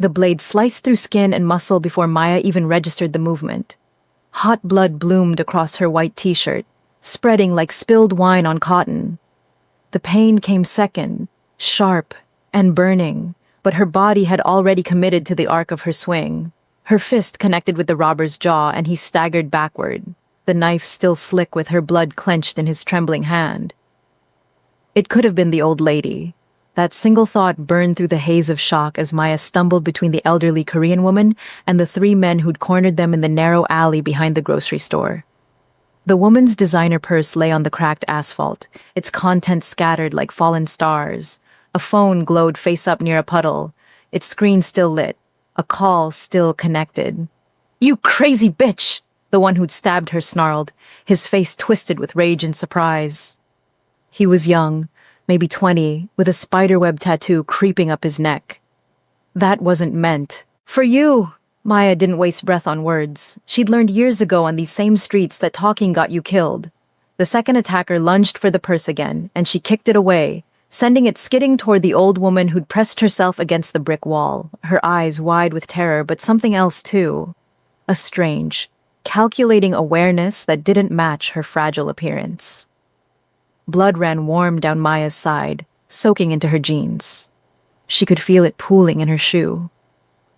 The blade sliced through skin and muscle before Maya even registered the movement. Hot blood bloomed across her white t-shirt, spreading like spilled wine on cotton. The pain came second, sharp and burning, but her body had already committed to the arc of her swing. Her fist connected with the robber's jaw, and he staggered backward, the knife still slick with her blood clenched in his trembling hand. It could have been the old lady. That single thought burned through the haze of shock as Maya stumbled between the elderly Korean woman and the three men who'd cornered them in the narrow alley behind the grocery store. The woman's designer purse lay on the cracked asphalt, its contents scattered like fallen stars. A phone glowed face up near a puddle, its screen still lit, a call still connected. "You crazy bitch!" the one who'd stabbed her snarled, his face twisted with rage and surprise. He was young, maybe 20, with a spiderweb tattoo creeping up his neck. That wasn't meant. For you! Maya didn't waste breath on words. She'd learned years ago on these same streets that talking got you killed. The second attacker lunged for the purse again, and she kicked it away, sending it skidding toward the old woman who'd pressed herself against the brick wall, her eyes wide with terror, but something else too. A strange, calculating awareness that didn't match her fragile appearance. Blood ran warm down Maya's side, soaking into her jeans. She could feel it pooling in her shoe.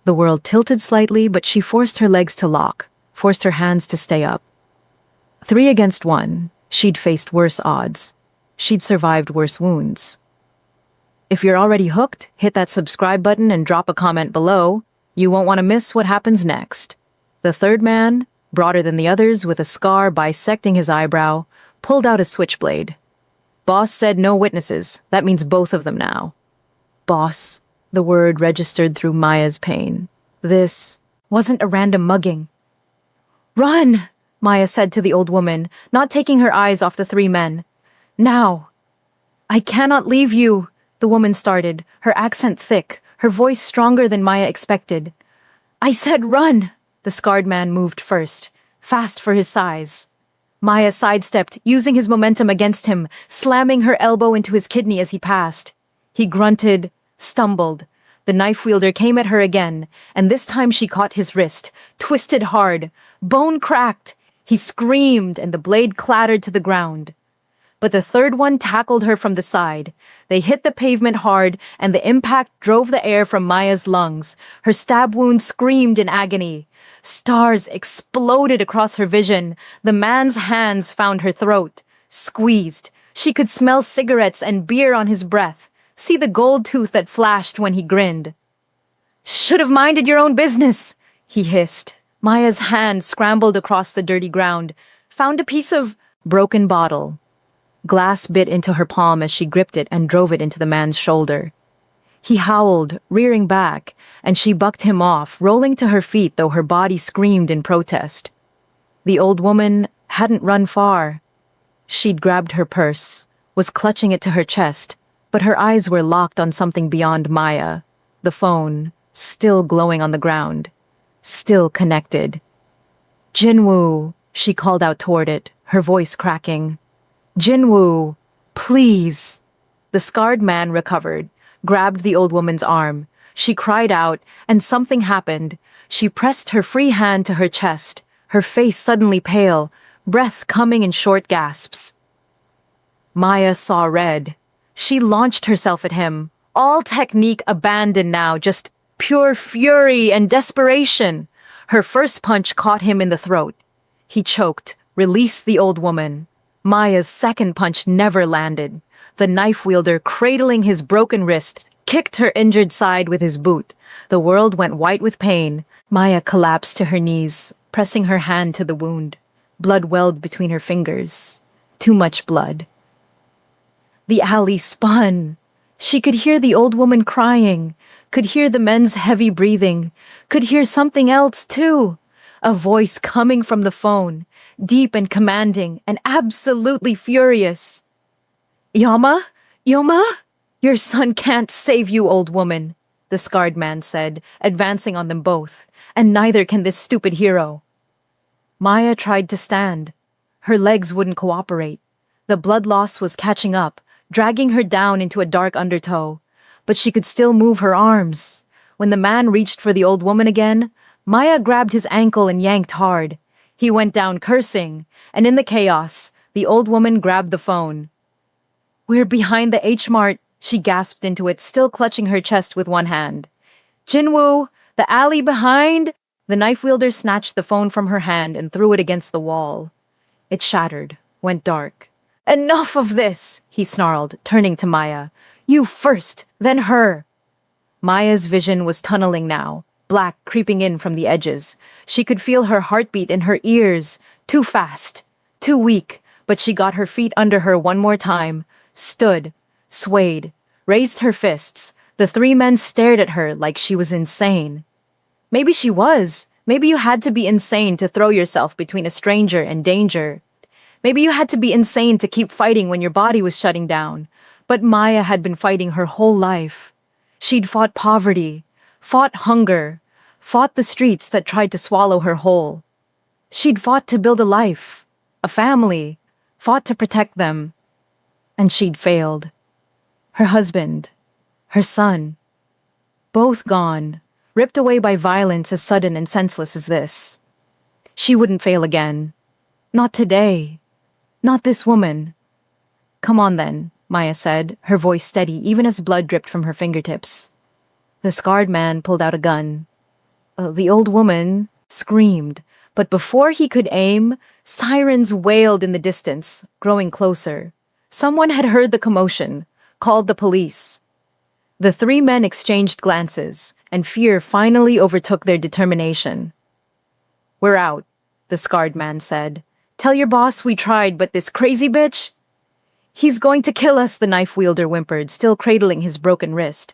The world tilted slightly, but she forced her legs to lock, forced her hands to stay up. 3 against 1, she'd faced worse odds. She'd survived worse wounds. If you're already hooked, hit that subscribe button and drop a comment below. You won't want to miss what happens next. The third man, broader than the others with a scar bisecting his eyebrow, pulled out a switchblade. Boss said no witnesses. That means both of them now. Boss. The word registered through Maya's pain. This wasn't a random mugging. "Run!" Maya said to the old woman, not taking her eyes off the 3 men. "Now!" "I cannot leave you," the woman started, her accent thick, her voice stronger than Maya expected. "I said run!" The scarred man moved first, fast for his size. Maya sidestepped, using his momentum against him, slamming her elbow into his kidney as he passed. He grunted, stumbled. The knife wielder came at her again, and this time she caught his wrist, twisted hard, bone cracked. He screamed, and the blade clattered to the ground. But the third one tackled her from the side. They hit the pavement hard, and the impact drove the air from Maya's lungs. Her stab wound screamed in agony. Stars exploded across her vision. The man's hands found her throat, squeezed. She could smell cigarettes and beer on his breath, see the gold tooth that flashed when he grinned. "Should have minded your own business," he hissed. Maya's hand scrambled across the dirty ground, found a piece of broken bottle. Glass bit into her palm as she gripped it and drove it into the man's shoulder. He howled, rearing back, and she bucked him off, rolling to her feet though her body screamed in protest. The old woman hadn't run far. She'd grabbed her purse, was clutching it to her chest, but her eyes were locked on something beyond Maya, the phone, still glowing on the ground, still connected. "Jinwoo," she called out toward it, her voice cracking. "Jinwoo, please." The scarred man recovered, grabbed the old woman's arm. She cried out, and something happened. She pressed her free hand to her chest, her face suddenly pale, breath coming in short gasps. Maya saw red. She launched herself at him, all technique abandoned now, just pure fury and desperation. Her first punch caught him in the throat. He choked, released the old woman. Maya's second punch never landed. The knife wielder, cradling his broken wrist, kicked her injured side with his boot. The world went white with pain. Maya collapsed to her knees, pressing her hand to the wound. Blood welled between her fingers. Too much blood. The alley spun. She could hear the old woman crying, could hear the men's heavy breathing, could hear something else too. A voice coming from the phone, deep and commanding and absolutely furious. "Yama? Yoma? Your son can't save you, old woman," the scarred man said, advancing on them both, "and neither can this stupid hero." Maya tried to stand. Her legs wouldn't cooperate. The blood loss was catching up, dragging her down into a dark undertow, but she could still move her arms. When the man reached for the old woman again, Maya grabbed his ankle and yanked hard. He went down cursing, and in the chaos, the old woman grabbed the phone. "We're behind the H-Mart," she gasped into it, still clutching her chest with one hand. "Jinwoo, the alley behind!" The knife wielder snatched the phone from her hand and threw it against the wall. It shattered, went dark. "Enough of this," he snarled, turning to Maya. "You first, then her." Maya's vision was tunneling now, black creeping in from the edges. She could feel her heartbeat in her ears, too fast, too weak, but she got her feet under her one more time, stood, swayed, raised her fists. The three men stared at her like she was insane. Maybe she was. Maybe you had to be insane to throw yourself between a stranger and danger. Maybe you had to be insane to keep fighting when your body was shutting down. But Maya had been fighting her whole life. She'd fought poverty, fought hunger, fought the streets that tried to swallow her whole. She'd fought to build a life, a family, fought to protect them. And she'd failed. Her husband, her son, both gone, ripped away by violence as sudden and senseless as this. She wouldn't fail again. Not today. Not this woman. "Come on then," Maya said, her voice steady even as blood dripped from her fingertips. The scarred man pulled out a gun. The old woman screamed, but before he could aim, sirens wailed in the distance, growing closer. Someone had heard the commotion, called the police. The three men exchanged glances, and fear finally overtook their determination. "We're out," the scarred man said. "Tell your boss we tried, but this crazy bitch—" "He's going to kill us," the knife wielder whimpered, still cradling his broken wrist.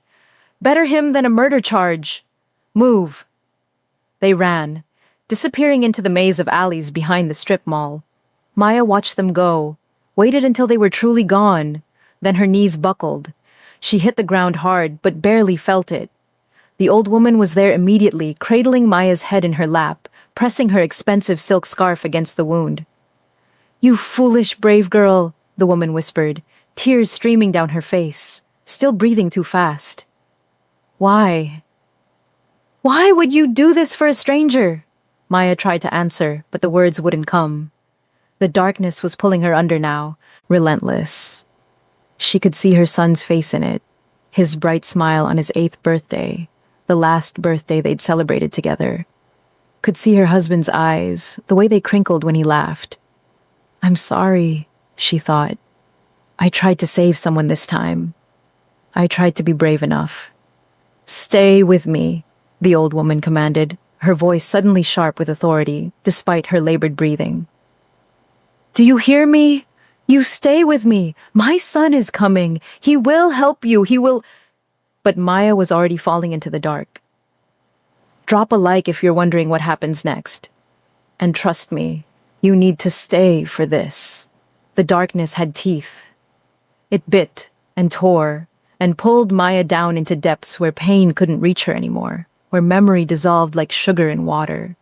"Better him than a murder charge. Move." They ran, disappearing into the maze of alleys behind the strip mall. Maya watched them go, waited until they were truly gone. Then her knees buckled. She hit the ground hard, but barely felt it. The old woman was there immediately, cradling Maya's head in her lap, pressing her expensive silk scarf against the wound. "You foolish, brave girl," the woman whispered, tears streaming down her face, still breathing too fast. "Why? Why would you do this for a stranger?" Maya tried to answer, but the words wouldn't come. The darkness was pulling her under now, relentless. She could see her son's face in it, his bright smile on his 8th birthday, the last birthday they'd celebrated together. Could see her husband's eyes, the way they crinkled when he laughed. "I'm sorry," she thought. "I tried to save someone this time. I tried to be brave enough." "Stay with me," the old woman commanded, her voice suddenly sharp with authority, despite her labored breathing. "Do you hear me? You stay with me. My son is coming. He will help you. He will—" But Maya was already falling into the dark. Drop a like if you're wondering what happens next. And trust me, you need to stay for this. The darkness had teeth. It bit and tore and pulled Maya down into depths where pain couldn't reach her anymore, where memory dissolved like sugar in water.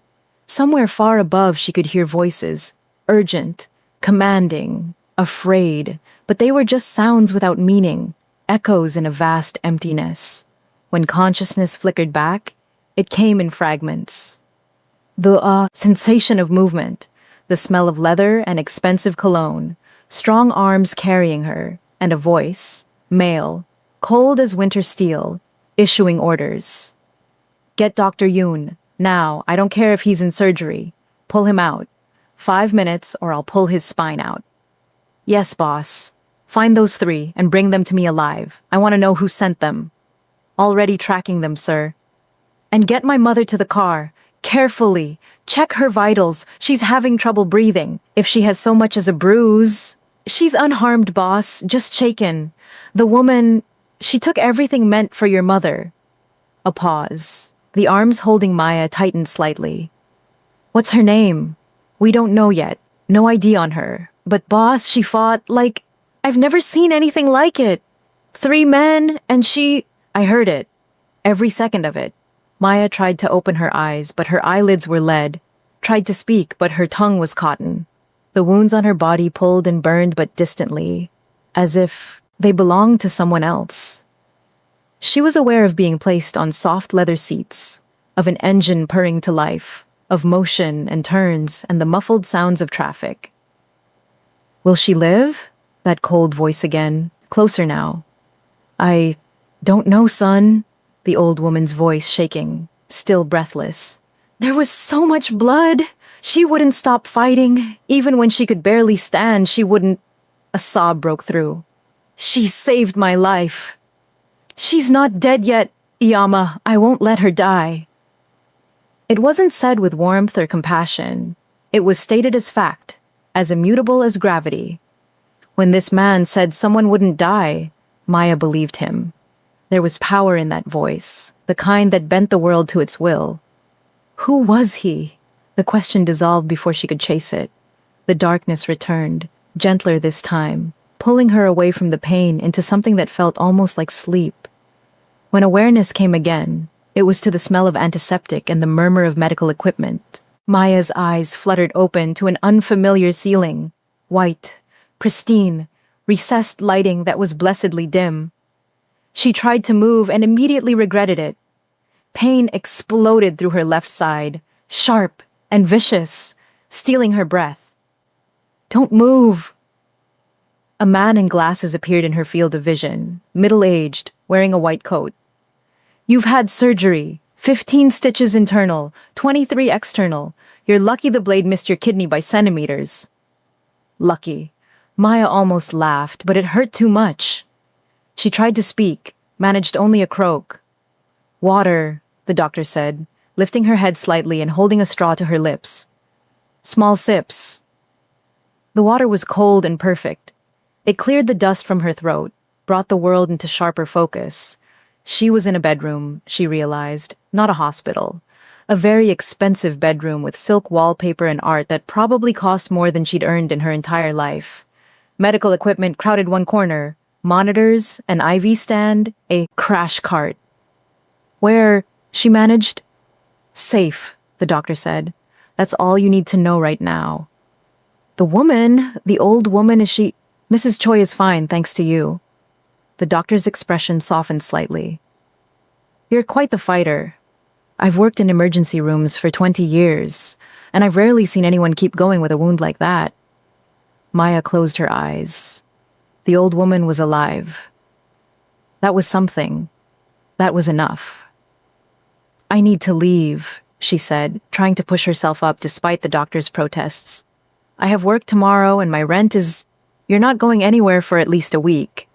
Somewhere far above she could hear voices, urgent, commanding, afraid, but they were just sounds without meaning, echoes in a vast emptiness. When consciousness flickered back, it came in fragments. The sensation of movement, the smell of leather and expensive cologne, strong arms carrying her, and a voice, male, cold as winter steel, issuing orders. "Get Dr. Yoon, now. I don't care if he's in surgery. Pull him out. 5 minutes or I'll pull his spine out." "Yes, boss. Find those 3 and bring them to me alive. I want to know who sent them." "Already tracking them, sir." "And get my mother to the car. Carefully. Check her vitals. She's having trouble breathing. If she has so much as a bruise—" "She's unharmed, boss. Just shaken. The woman, she took everything meant for your mother." A pause. The arms holding Maya tightened slightly. "What's her name?" "We don't know yet. No ID on her. But boss, she fought like... I've never seen anything like it. 3 men, and she... I heard it. Every second of it." Maya tried to open her eyes, but her eyelids were lead. Tried to speak, but her tongue was cotton. The wounds on her body pulled and burned but distantly, as if they belonged to someone else. She was aware of being placed on soft leather seats, of an engine purring to life, of motion and turns and the muffled sounds of traffic. Will she live? That cold voice again, closer now. I don't know, son, the old woman's voice shaking, still breathless. There was so much blood. She wouldn't stop fighting. Even when she could barely stand, she wouldn't. A sob broke through. She saved my life. She's not dead yet, Iyama. I won't let her die. It wasn't said with warmth or compassion. It was stated as fact, as immutable as gravity. When this man said someone wouldn't die, Maya believed him. There was power in that voice, the kind that bent the world to its will. Who was he? The question dissolved before she could chase it. The darkness returned, gentler this time, pulling her away from the pain into something that felt almost like sleep. When awareness came again, it was to the smell of antiseptic and the murmur of medical equipment. Maya's eyes fluttered open to an unfamiliar ceiling, white, pristine, recessed lighting that was blessedly dim. She tried to move and immediately regretted it. Pain exploded through her left side, sharp and vicious, stealing her breath. Don't move! A man in glasses appeared in her field of vision, middle-aged, wearing a white coat. You've had surgery, 15 stitches internal, 23 external. You're lucky the blade missed your kidney by centimeters. Lucky. Maya almost laughed, but it hurt too much. She tried to speak, managed only a croak. Water, the doctor said, lifting her head slightly and holding a straw to her lips. Small sips. The water was cold and perfect. It cleared the dust from her throat, brought the world into sharper focus. She was in a bedroom, she realized, not a hospital. A very expensive bedroom with silk wallpaper and art that probably cost more than she'd earned in her entire life. Medical equipment crowded one corner, monitors, an IV stand, a crash cart. Where, she managed? Safe, the doctor said. That's all you need to know right now. The woman, the old woman, is she? Mrs. Choi is fine, thanks to you. The doctor's expression softened slightly. You're quite the fighter. I've worked in emergency rooms for 20 years, and I've rarely seen anyone keep going with a wound like that. Maya closed her eyes. The old woman was alive. That was something. That was enough. I need to leave, she said, trying to push herself up despite the doctor's protests. I have work tomorrow and my rent is... You're not going anywhere for at least a week.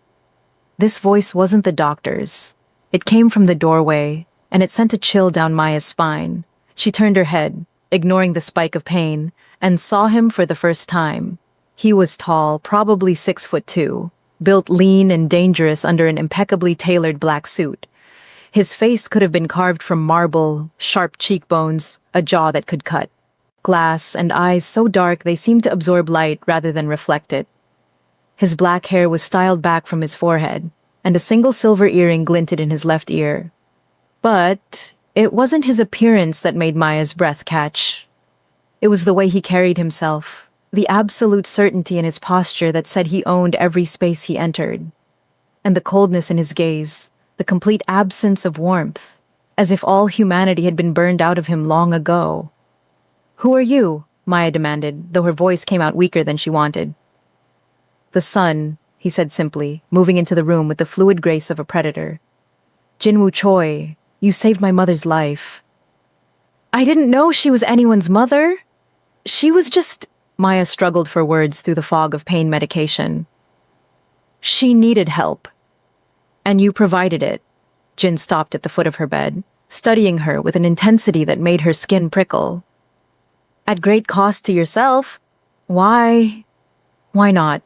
This voice wasn't the doctor's. It came from the doorway, and it sent a chill down Maya's spine. She turned her head, ignoring the spike of pain, and saw him for the first time. He was tall, probably 6'2", built lean and dangerous under an impeccably tailored black suit. His face could have been carved from marble, sharp cheekbones, a jaw that could cut. Glass and eyes so dark they seemed to absorb light rather than reflect it. His black hair was styled back from his forehead, and a single silver earring glinted in his left ear. But it wasn't his appearance that made Maya's breath catch. It was the way he carried himself, the absolute certainty in his posture that said he owned every space he entered. And the coldness in his gaze, the complete absence of warmth, as if all humanity had been burned out of him long ago. Who are you? Maya demanded, though her voice came out weaker than she wanted. The son, he said simply, moving into the room with the fluid grace of a predator. Jinwoo Choi, you saved my mother's life. I didn't know she was anyone's mother. She was just... Maya struggled for words through the fog of pain medication. She needed help. And you provided it. Jin stopped at the foot of her bed, studying her with an intensity that made her skin prickle. At great cost to yourself. Why? Why not?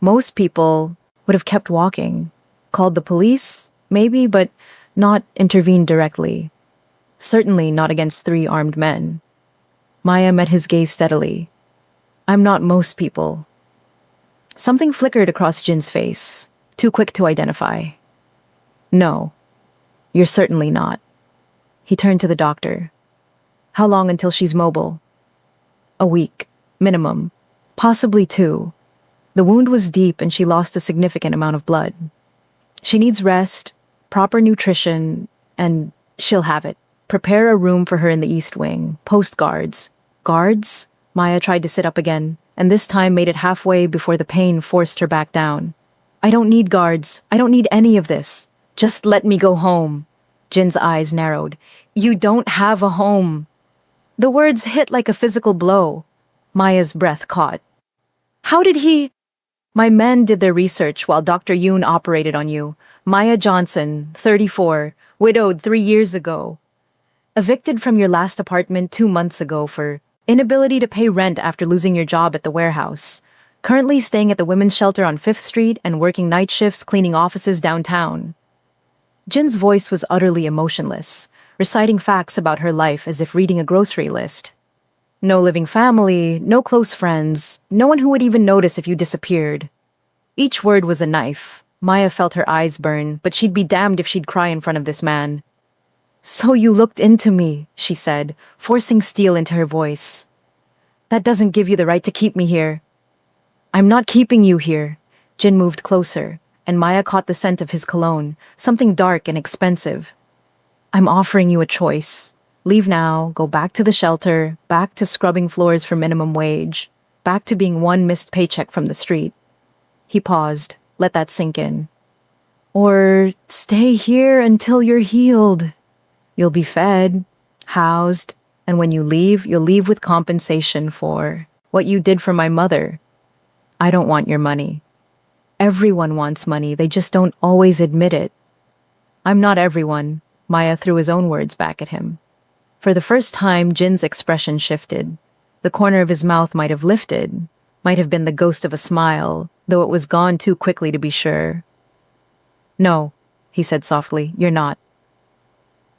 Most people would have kept walking, called the police, maybe, but not intervened directly. Certainly not against 3 armed men. Maya met his gaze steadily. I'm not most people. Something flickered across Jin's face, too quick to identify. No, you're certainly not. He turned to the doctor. How long until she's mobile? A week, minimum, possibly 2. The wound was deep and she lost a significant amount of blood. She needs rest, proper nutrition, and she'll have it. Prepare a room for her in the East Wing. Post guards. Guards? Maya tried to sit up again, and this time made it halfway before the pain forced her back down. I don't need guards. I don't need any of this. Just let me go home. Jin's eyes narrowed. You don't have a home. The words hit like a physical blow. Maya's breath caught. How did he... My men did their research while Dr. Yoon operated on you. Maya Johnson, 34, widowed 3 years ago. Evicted from your last apartment 2 months ago for inability to pay rent after losing your job at the warehouse. Currently staying at the women's shelter on 5th Street and working night shifts cleaning offices downtown. Jin's voice was utterly emotionless, reciting facts about her life as if reading a grocery list. No living family, no close friends, no one who would even notice if you disappeared. Each word was a knife. Maya felt her eyes burn, but she'd be damned if she'd cry in front of this man. So you looked into me, she said, forcing steel into her voice. That doesn't give you the right to keep me here. I'm not keeping you here. Jin moved closer, and Maya caught the scent of his cologne, something dark and expensive. I'm offering you a choice. Leave now, go back to the shelter, back to scrubbing floors for minimum wage, back to being one missed paycheck from the street. He paused, let that sink in. Or stay here until you're healed. You'll be fed, housed, and when you leave, you'll leave with compensation for what you did for my mother. I don't want your money. Everyone wants money, they just don't always admit it. I'm not everyone, Maya threw his own words back at him. For the first time, Jin's expression shifted. The corner of his mouth might have lifted, might have been the ghost of a smile, though it was gone too quickly to be sure. No, he said softly, you're not.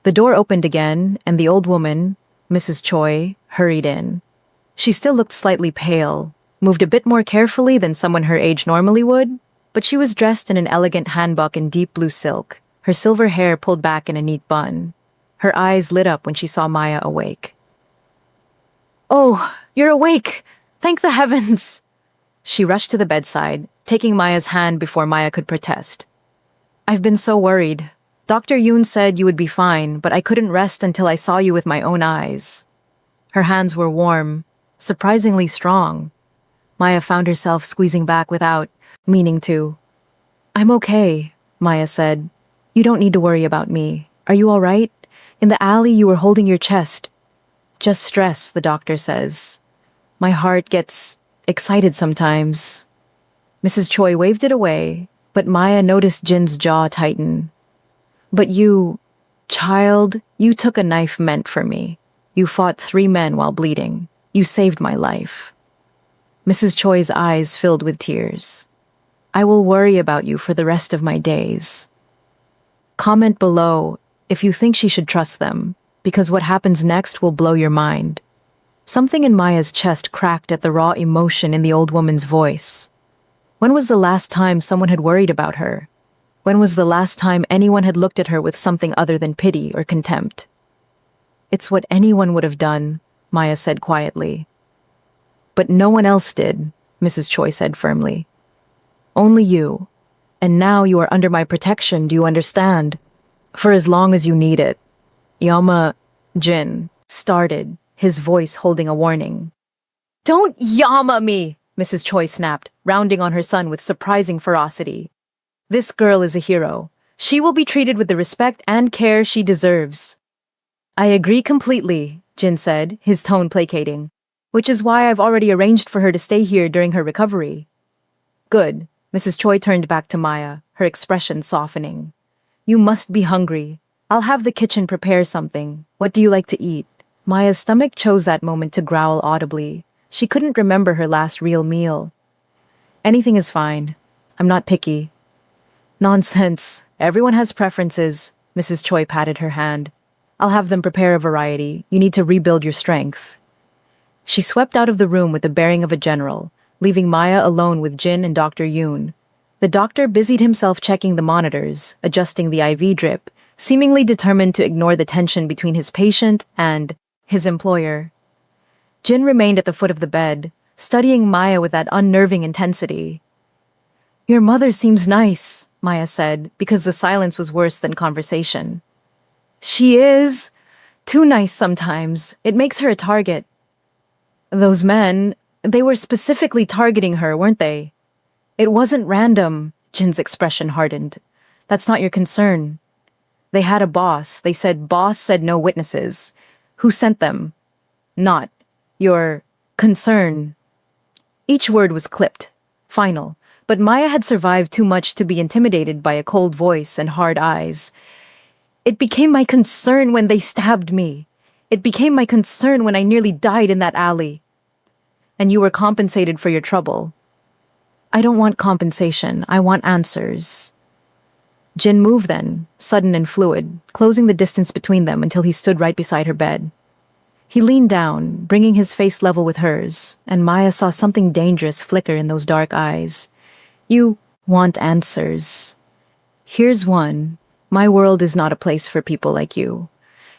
The door opened again, and the old woman, Mrs. Choi, hurried in. She still looked slightly pale, moved a bit more carefully than someone her age normally would, but she was dressed in an elegant hanbok in deep blue silk, her silver hair pulled back in a neat bun. Her eyes lit up when she saw Maya awake. Oh, you're awake! Thank the heavens! She rushed to the bedside, taking Maya's hand before Maya could protest. I've been so worried. Dr. Yoon said you would be fine, but I couldn't rest until I saw you with my own eyes. Her hands were warm, surprisingly strong. Maya found herself squeezing back without meaning to. I'm okay, Maya said. You don't need to worry about me. Are you all right? In the alley, you were holding your chest. Just stress, the doctor says. My heart gets excited sometimes. Mrs. Choi waved it away, but Maya noticed Jin's jaw tighten. But you, child, you took a knife meant for me. You fought 3 men while bleeding. You saved my life. Mrs. Choi's eyes filled with tears. I will worry about you for the rest of my days. Comment below if you think she should trust them, because what happens next will blow your mind. Something in Maya's chest cracked at the raw emotion in the old woman's voice. When was the last time someone had worried about her? When was the last time anyone had looked at her with something other than pity or contempt? It's what anyone would have done, Maya said quietly. But no one else did, Mrs. Choi said firmly. Only you. And now you are under my protection, do you understand? For as long as you need it. Jin started, his voice holding a warning. Don't Yama me, Mrs. Choi snapped, rounding on her son with surprising ferocity. This girl is a hero. She will be treated with the respect and care she deserves. I agree completely, Jin said, his tone placating, which is why I've already arranged for her to stay here during her recovery. Good, Mrs. Choi turned back to Maya, her expression softening. You must be hungry. I'll have the kitchen prepare something. What do you like to eat? Maya's stomach chose that moment to growl audibly. She couldn't remember her last real meal. Anything is fine. I'm not picky. Nonsense. Everyone has preferences. Mrs. Choi patted her hand. I'll have them prepare a variety. You need to rebuild your strength. She swept out of the room with the bearing of a general, leaving Maya alone with Jin and Dr. Yoon. The doctor busied himself checking the monitors, adjusting the IV drip, seemingly determined to ignore the tension between his patient and his employer. Jin remained at the foot of the bed, studying Maya with that unnerving intensity. Your mother seems nice, Maya said, because the silence was worse than conversation. She is too nice sometimes. It makes her a target. Those men, they were specifically targeting her, weren't they? It wasn't random, Jin's expression hardened. That's not your concern. They had a boss. They said boss said no witnesses. Who sent them? Not your concern. Each word was clipped, final, but Maya had survived too much to be intimidated by a cold voice and hard eyes. It became my concern when they stabbed me. It became my concern when I nearly died in that alley. And you were compensated for your trouble. I don't want compensation. I want answers. Jin moved then, sudden and fluid, closing the distance between them until he stood right beside her bed. He leaned down, bringing his face level with hers, and Maya saw something dangerous flicker in those dark eyes. You want answers. Here's one. My world is not a place for people like you.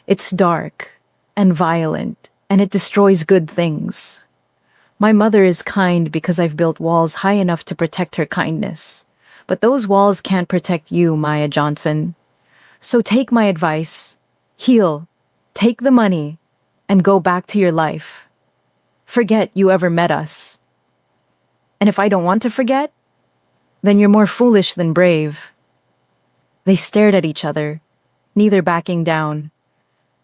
It's dark and violent, and it destroys good things. My mother is kind because I've built walls high enough to protect her kindness. But those walls can't protect you, Maya Johnson. So take my advice, heal, take the money, and go back to your life. Forget you ever met us. And if I don't want to forget, then you're more foolish than brave. They stared at each other, neither backing down.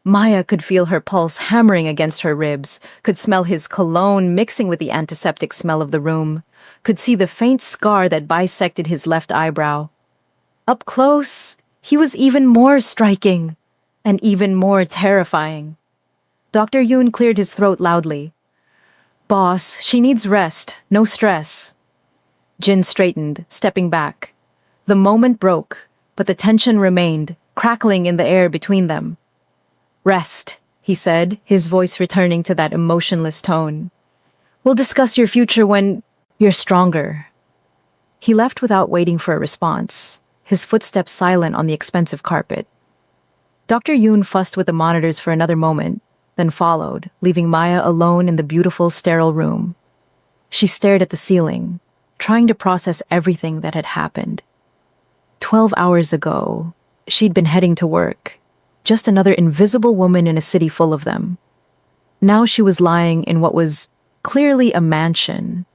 Maya could feel her pulse hammering against her ribs, could smell his cologne mixing with the antiseptic smell of the room, could see the faint scar that bisected his left eyebrow. Up close, he was even more striking, and even more terrifying. Dr. Yoon cleared his throat loudly. Boss, she needs rest, no stress. Jin straightened, stepping back. The moment broke, but the tension remained, crackling in the air between them. Rest, he said, his voice returning to that emotionless tone. We'll discuss your future when you're stronger. He left without waiting for a response, his footsteps silent on the expensive carpet. Dr. Yoon fussed with the monitors for another moment, then followed, leaving Maya alone in the beautiful, sterile room. She stared at the ceiling, trying to process everything that had happened. 12 hours ago, she'd been heading to work, just another invisible woman in a city full of them. Now she was lying in what was clearly a mansion,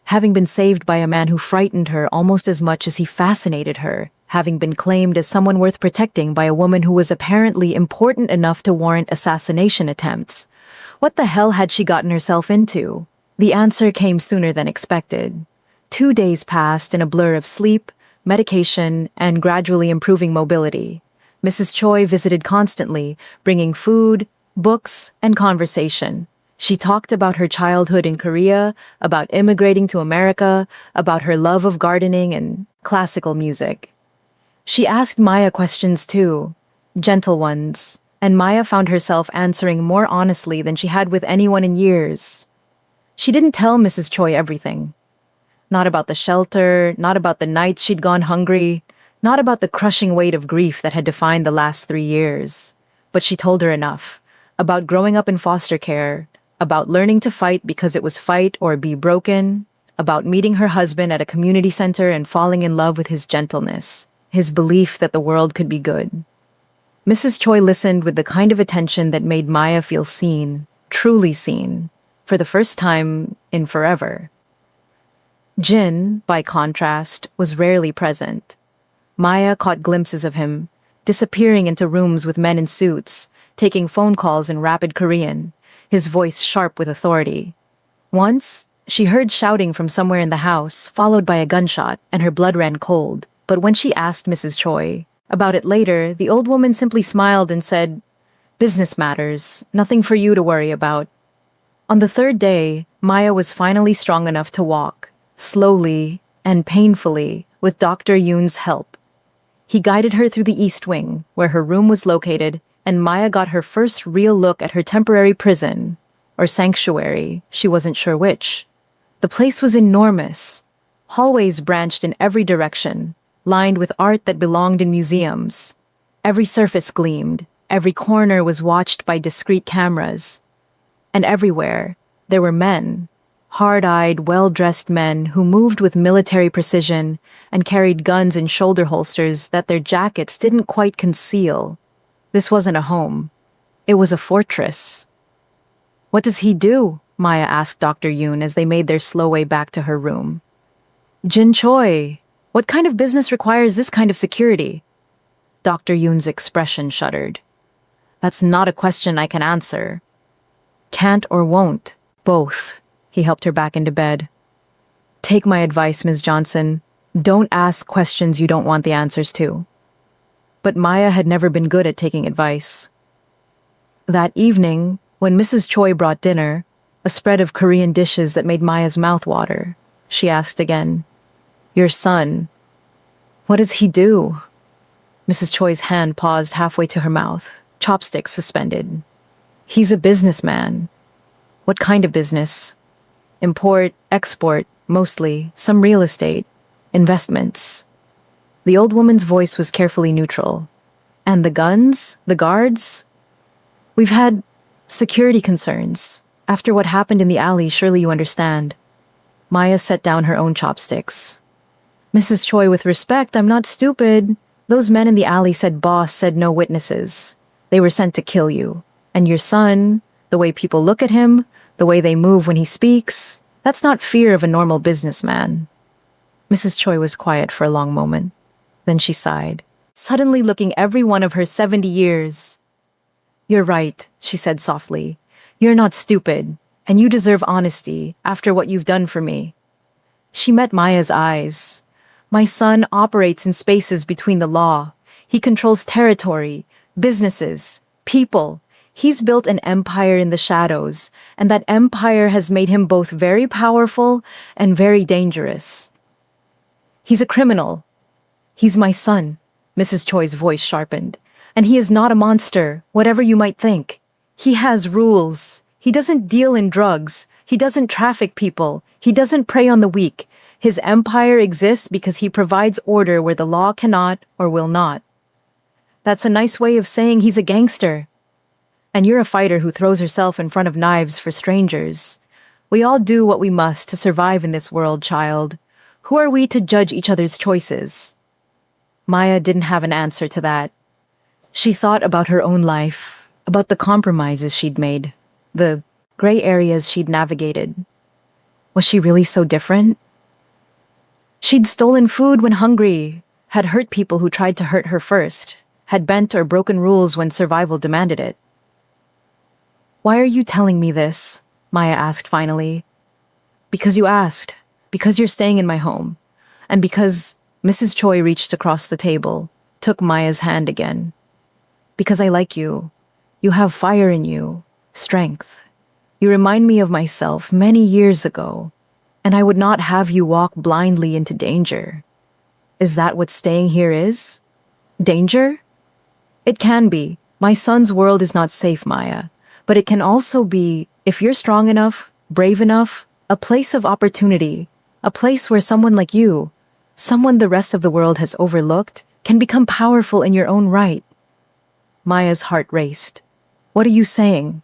having been saved by a man who frightened her almost as much as he fascinated her, having been claimed as someone worth protecting by a woman who was apparently important enough to warrant assassination attempts. What the hell had she gotten herself into? The answer came sooner than expected. 2 days passed in a blur of sleep, medication, and gradually improving mobility. Mrs. Choi visited constantly, bringing food, books, and conversation. She talked about her childhood in Korea, about immigrating to America, about her love of gardening and classical music. She asked Maya questions too, gentle ones, and Maya found herself answering more honestly than she had with anyone in years. She didn't tell Mrs. Choi everything. Not about the shelter, not about the nights she'd gone hungry, not about the crushing weight of grief that had defined the last 3 years. But she told her enough. About growing up in foster care, about learning to fight because it was fight or be broken, about meeting her husband at a community center and falling in love with his gentleness, his belief that the world could be good. Mrs. Choi listened with the kind of attention that made Maya feel seen, truly seen, for the first time in forever. Jin, by contrast, was rarely present. Maya caught glimpses of him, disappearing into rooms with men in suits, taking phone calls in rapid Korean, his voice sharp with authority. Once, she heard shouting from somewhere in the house, followed by a gunshot, and her blood ran cold. But when she asked Mrs. Choi about it later, the old woman simply smiled and said, "Business matters, nothing for you to worry about." On the 3rd day, Maya was finally strong enough to walk, slowly and painfully, with Dr. Yoon's help. He guided her through the East Wing, where her room was located, and Maya got her first real look at her temporary prison, or sanctuary, she wasn't sure which. The place was enormous. Hallways branched in every direction, lined with art that belonged in museums. Every surface gleamed, every corner was watched by discreet cameras. And everywhere, there were men, hard-eyed, well-dressed men who moved with military precision and carried guns in shoulder holsters that their jackets didn't quite conceal. This wasn't a home. It was a fortress. "What does he do?" Maya asked Dr. Yoon as they made their slow way back to her room. "Jin Choi, what kind of business requires this kind of security?" Dr. Yoon's expression shuddered. "That's not a question I can answer." "Can't or won't? Both." He helped her back into bed. "Take my advice, Ms. Johnson. Don't ask questions you don't want the answers to." But Maya had never been good at taking advice. That evening, when Mrs. Choi brought dinner, a spread of Korean dishes that made Maya's mouth water, she asked again, "Your son, what does he do?" Mrs. Choi's hand paused halfway to her mouth, chopsticks suspended. "He's a businessman." "What kind of business?" "Import, export, mostly, some real estate, investments." The old woman's voice was carefully neutral. "And the guns? The guards?" "We've had security concerns. After what happened in the alley, surely you understand." Maya set down her own chopsticks. "Mrs. Choi, with respect, I'm not stupid. Those men in the alley said boss said no witnesses. They were sent to kill you. And your son, the way people look at him, the way they move when he speaks, that's not fear of a normal businessman." Mrs. Choi was quiet for a long moment. Then she sighed, suddenly looking every one of her 70 years. "You're right," she said softly. "You're not stupid, and you deserve honesty after what you've done for me." She met Maya's eyes. "My son operates in spaces between the law. He controls territory, businesses, people. He's built an empire in the shadows, and that empire has made him both very powerful and very dangerous. He's a criminal. He's my son," Mrs. Choi's voice sharpened. "And he is not a monster, whatever you might think. He has rules. He doesn't deal in drugs. He doesn't traffic people. He doesn't prey on the weak. His empire exists because he provides order where the law cannot or will not. That's a nice way of saying he's a gangster. And you're a fighter who throws herself in front of knives for strangers. We all do what we must to survive in this world, child. Who are we to judge each other's choices?" Maya didn't have an answer to that. She thought about her own life, about the compromises she'd made, the gray areas she'd navigated. Was she really so different? She'd stolen food when hungry, had hurt people who tried to hurt her first, had bent or broken rules when survival demanded it. "Why are you telling me this?" Maya asked finally. "Because you asked, because you're staying in my home, and because..." Mrs. Choi reached across the table, took Maya's hand again. "Because I like you. You have fire in you, strength. You remind me of myself many years ago, and I would not have you walk blindly into danger. Is that what staying here is? Danger? It can be. My son's world is not safe, Maya, but it can also be, if you're strong enough, brave enough, a place of opportunity, a place where someone like you, someone the rest of the world has overlooked, can become powerful in your own right." Maya's heart raced. "What are you saying?"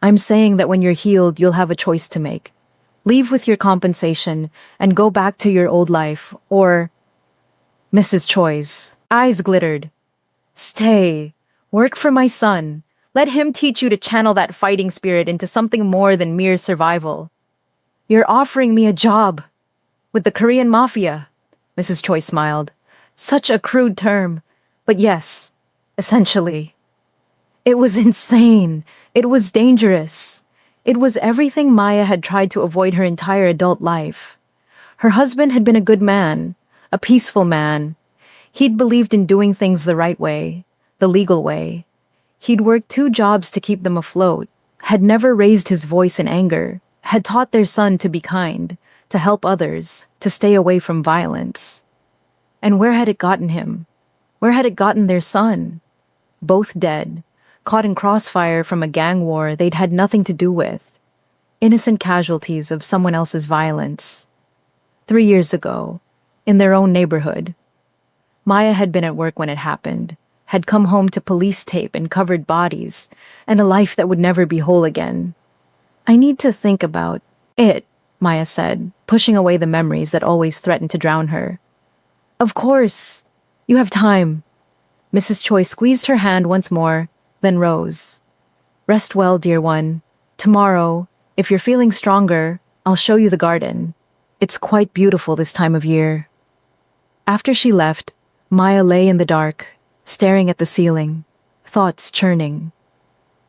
"I'm saying that when you're healed, you'll have a choice to make. Leave with your compensation and go back to your old life, or..." Mrs. Choi's eyes glittered. "Stay. Work for my son. Let him teach you to channel that fighting spirit into something more than mere survival." "You're offering me a job with the Korean Mafia." Mrs. Choi smiled. "Such a crude term, but yes, essentially." It was insane. It was dangerous. It was everything Maya had tried to avoid her entire adult life. Her husband had been a good man, a peaceful man. He'd believed in doing things the right way, the legal way. He'd worked 2 jobs to keep them afloat, had never raised his voice in anger, had taught their son to be kind, to help others, to stay away from violence. And where had it gotten him? Where had it gotten their son? Both dead, caught in crossfire from a gang war they'd had nothing to do with. Innocent casualties of someone else's violence. 3 years ago, in their own neighborhood. Maya had been at work when it happened, had come home to police tape and covered bodies, and a life that would never be whole again. "I need to think about it," Maya said, pushing away the memories that always threatened to drown her. Of course. You have time. Mrs. Choi squeezed her hand once more, then rose. Rest well, dear one. Tomorrow, if you're feeling stronger, I'll show you the garden. It's quite beautiful this time of year. After she left, Maya lay in the dark, staring at the ceiling, thoughts churning.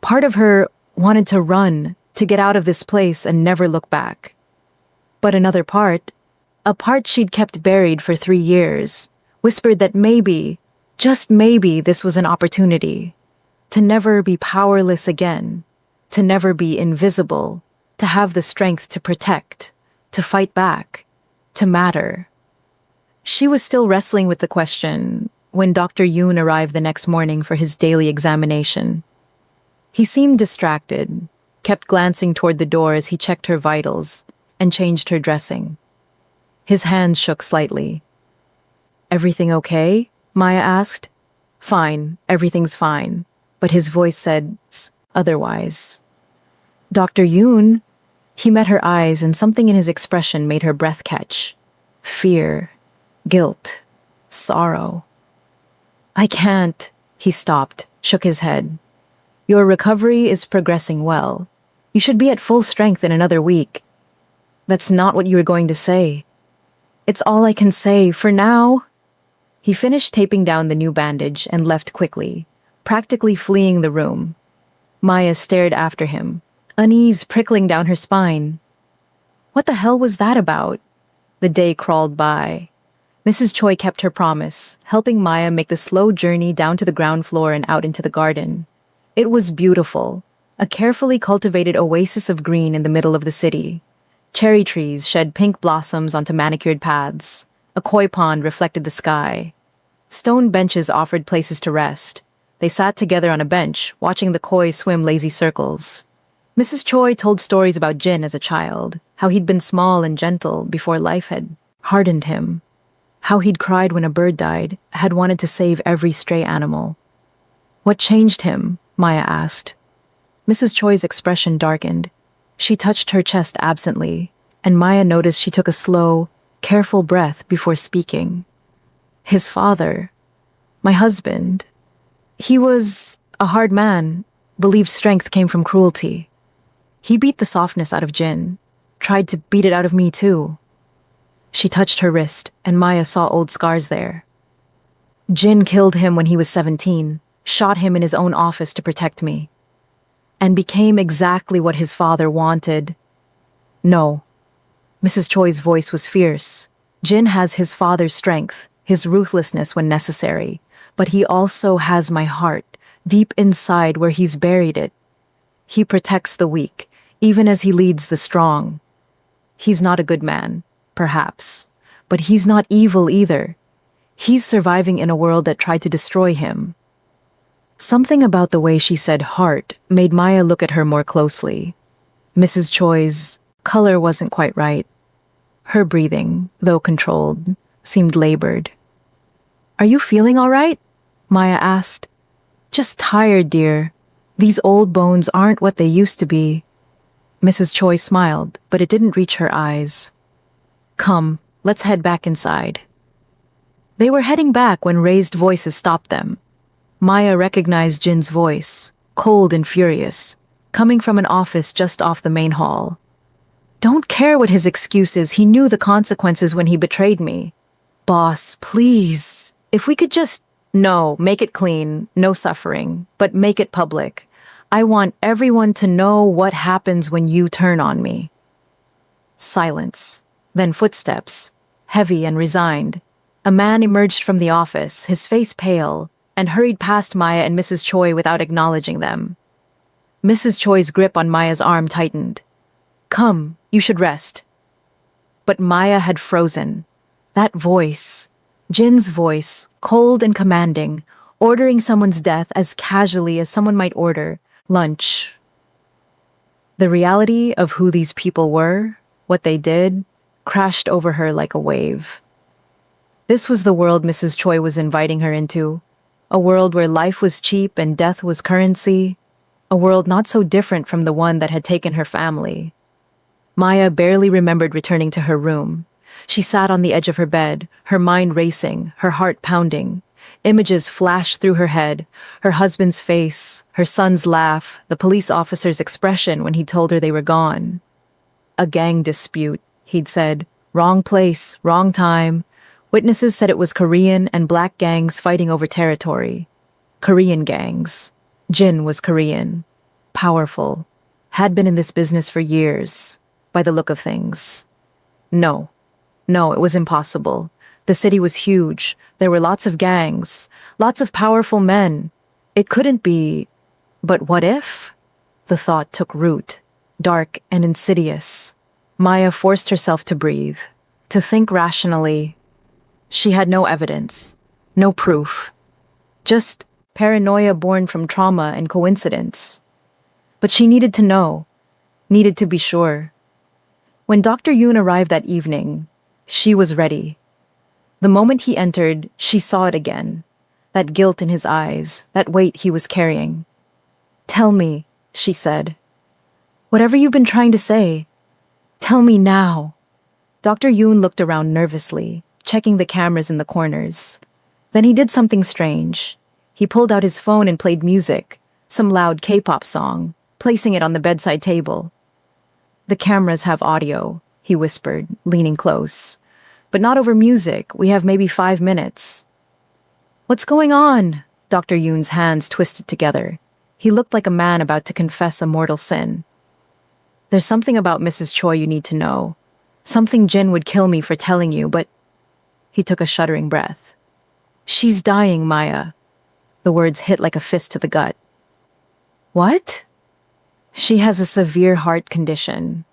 Part of her wanted to run, to get out of this place and never look back. But another part, a part she'd kept buried for 3 years, whispered that maybe, just maybe, this was an opportunity. To never be powerless again, to never be invisible, to have the strength to protect, to fight back, to matter. She was still wrestling with the question when Dr. Yoon arrived the next morning for his daily examination. He seemed distracted, kept glancing toward the door as he checked her vitals and changed her dressing. His hands shook slightly. Everything okay? Maya asked. Fine, everything's fine, but his voice said otherwise. Dr. Yoon, he met her eyes and something in his expression made her breath catch. Fear, guilt, sorrow. I can't, he stopped, shook his head. Your recovery is progressing well. You should be at full strength in another week. That's not what you were going to say. It's all I can say for now. He finished taping down the new bandage and left quickly, practically fleeing the room. Maya stared after him, unease prickling down her spine. What the hell was that about? The day crawled by. Mrs. Choi kept her promise, helping Maya make the slow journey down to the ground floor and out into the garden. It was beautiful, a carefully cultivated oasis of green in the middle of the city. Cherry trees shed pink blossoms onto manicured paths. A koi pond reflected the sky. Stone benches offered places to rest. They sat together on a bench, watching the koi swim lazy circles. Mrs. Choi told stories about Jin as a child, how he'd been small and gentle before life had hardened him, how he'd cried when a bird died, had wanted to save every stray animal. What changed him? Maya asked. Mrs. Choi's expression darkened. She touched her chest absently, and Maya noticed she took a slow, careful breath before speaking. His father, my husband, he was a hard man, believed strength came from cruelty. He beat the softness out of Jin, tried to beat it out of me too. She touched her wrist, and Maya saw old scars there. Jin killed him when he was 17, shot him in his own office to protect me, and became exactly what his father wanted. No. Mrs. Choi's voice was fierce. Jin has his father's strength, his ruthlessness when necessary, but he also has my heart, deep inside where he's buried it. He protects the weak, even as he leads the strong. He's not a good man, perhaps, but he's not evil either. He's surviving in a world that tried to destroy him. Something about the way she said heart made Maya look at her more closely. Mrs. Choi's color wasn't quite right. Her breathing, though controlled, seemed labored. Are you feeling all right? Maya asked. Just tired, dear. These old bones aren't what they used to be. Mrs. Choi smiled, but it didn't reach her eyes. Come, let's head back inside. They were heading back when raised voices stopped them. Maya recognized Jin's voice, cold and furious, coming from an office just off the main hall. Don't care what his excuse is, he knew the consequences when he betrayed me. Boss, please, if we could just... No, make it clean, no suffering, but make it public. I want everyone to know what happens when you turn on me. Silence, then footsteps, heavy and resigned. A man emerged from the office, his face pale, and hurried past Maya and Mrs. Choi without acknowledging them. Mrs. Choi's grip on Maya's arm tightened. Come, you should rest. But Maya had frozen. That voice, Jin's voice, cold and commanding, ordering someone's death as casually as someone might order lunch. The reality of who these people were, what they did, crashed over her like a wave. This was the world Mrs. Choi was inviting her into. A world where life was cheap and death was currency. A world not so different from the one that had taken her family. Maya barely remembered returning to her room. She sat on the edge of her bed, her mind racing, her heart pounding. Images flashed through her head, her husband's face, her son's laugh, the police officer's expression when he told her they were gone. A gang dispute, he'd said. Wrong place, wrong time. Witnesses said it was Korean and black gangs fighting over territory. Korean gangs. Jin was Korean. Powerful. Had been in this business for years, by the look of things. No, it was impossible. The city was huge. There were lots of gangs, lots of powerful men. It couldn't be. But what if? The thought took root, dark and insidious. Maya forced herself to breathe, to think rationally. She had no evidence, no proof. Just paranoia born from trauma and coincidence. But she needed to know, needed to be sure. When Dr. Yoon arrived that evening, she was ready. The moment he entered, she saw it again. That guilt in his eyes, that weight he was carrying. "Tell me," she said. "Whatever you've been trying to say, tell me now." Dr. Yoon looked around nervously, checking the cameras in the corners. Then he did something strange. He pulled out his phone and played music, some loud K-pop song, placing it on the bedside table. "The cameras have audio," he whispered, leaning close. "But not over music. We have maybe 5 minutes." "What's going on?" Dr. Yoon's hands twisted together. He looked like a man about to confess a mortal sin. "There's something about Mrs. Choi you need to know. Something Jin would kill me for telling you, but..." He took a shuddering breath. "She's dying, Maya." The words hit like a fist to the gut. "What?" "She has a severe heart condition.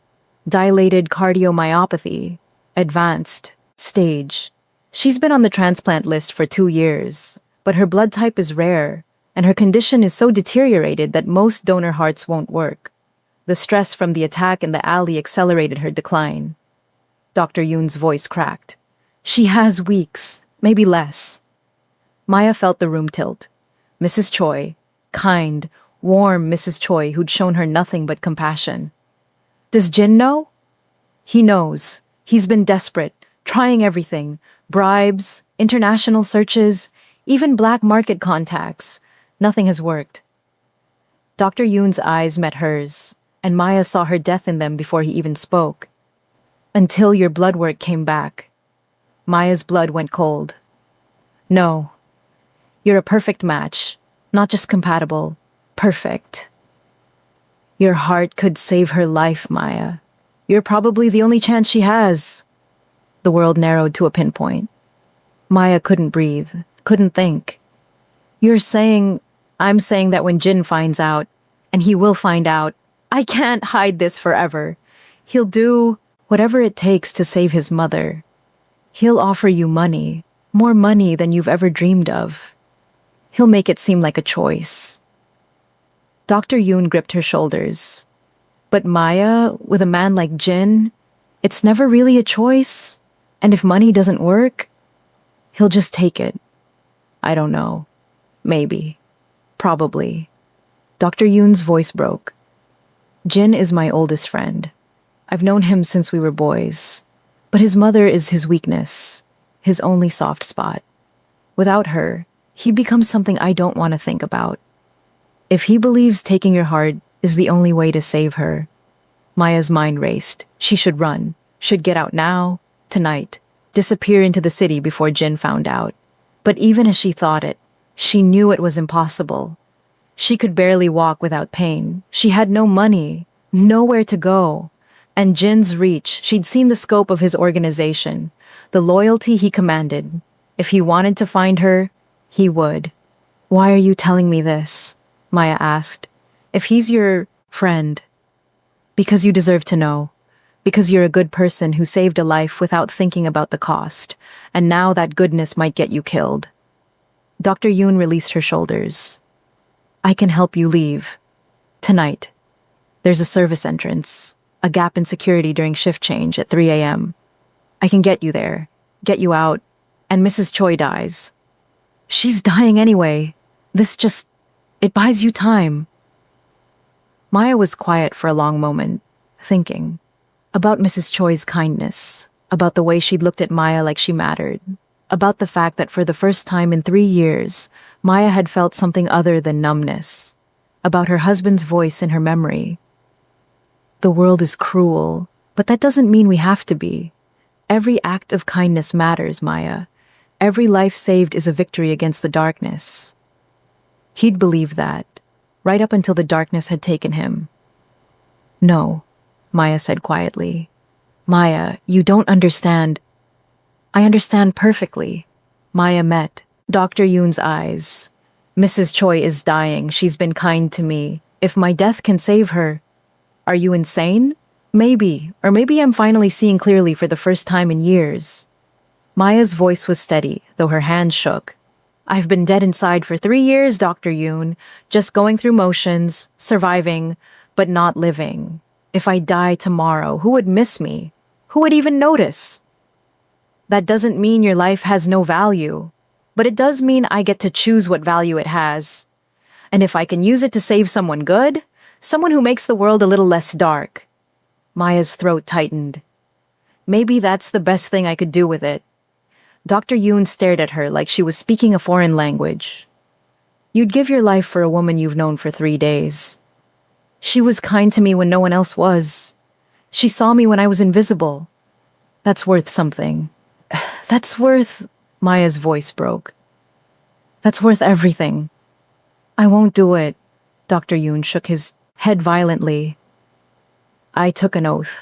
Dilated cardiomyopathy. Advanced. Stage. She's been on the transplant list for 2 years, but her blood type is rare, and her condition is so deteriorated that most donor hearts won't work. The stress from the attack in the alley accelerated her decline." Dr. Yoon's voice cracked. "She has weeks, maybe less." Maya felt the room tilt. Mrs. Choi, kind, warm Mrs. Choi who'd shown her nothing but compassion. "Does Jin know?" "He knows. He's been desperate, trying everything. Bribes, international searches, even black market contacts. Nothing has worked." Dr. Yoon's eyes met hers, and Maya saw her death in them before he even spoke. "Until your blood work came back." Maya's blood went cold. "No. You're a perfect match. Not just compatible. Perfect. Your heart could save her life, Maya. You're probably the only chance she has." The world narrowed to a pinpoint. Maya couldn't breathe, couldn't think. I'm saying that when Jin finds out, and he will find out, I can't hide this forever. He'll do whatever it takes to save his mother. He'll offer you money, more money than you've ever dreamed of. He'll make it seem like a choice." Dr. Yoon gripped her shoulders. "But Maya, with a man like Jin, it's never really a choice. And if money doesn't work, he'll just take it. I don't know. Maybe. Probably." Dr. Yoon's voice broke. "Jin is my oldest friend. I've known him since we were boys. But his mother is his weakness, his only soft spot. Without her, he becomes something I don't want to think about. If he believes taking your heart is the only way to save her..." Maya's mind raced. She should run, should get out now, tonight, disappear into the city before Jin found out. But even as she thought it, she knew it was impossible. She could barely walk without pain. She had no money, nowhere to go. And Jin's reach, she'd seen the scope of his organization, the loyalty he commanded. If he wanted to find her, he would. "Why are you telling me this?" Maya asked. "If he's your friend..." "Because you deserve to know. Because you're a good person who saved a life without thinking about the cost, and now that goodness might get you killed." Dr. Yoon released her shoulders. "I can help you leave. Tonight. There's a service entrance, a gap in security during shift change at 3 a.m. I can get you there, get you out, and Mrs. Choi dies." "She's dying anyway. It buys you time." Maya was quiet for a long moment, thinking. About Mrs. Choi's kindness, about the way she'd looked at Maya like she mattered, about the fact that for the first time in 3 years, Maya had felt something other than numbness, about her husband's voice in her memory. The world is cruel, but that doesn't mean we have to be. Every act of kindness matters, Maya. Every life saved is a victory against the darkness. He'd believed that, right up until the darkness had taken him. No, Maya said quietly. Maya, you don't understand. I understand perfectly. Maya met Dr. Yoon's eyes. Mrs. Choi is dying. She's been kind to me. If my death can save her. Are you insane? Maybe, or maybe I'm finally seeing clearly for the first time in years. Maya's voice was steady, though her hands shook. I've been dead inside for 3 years, Dr. Yoon, just going through motions, surviving, but not living. If I die tomorrow, who would miss me? Who would even notice? That doesn't mean your life has no value, but it does mean I get to choose what value it has. And if I can use it to save someone good, someone who makes the world a little less dark. Maya's throat tightened. Maybe that's the best thing I could do with it. Dr. Yoon stared at her like she was speaking a foreign language. You'd give your life for a woman you've known for 3 days. She was kind to me when no one else was. She saw me when I was invisible. That's worth something. That's worth... Maya's voice broke. That's worth everything. I won't do it. Dr. Yoon shook his head violently. I took an oath.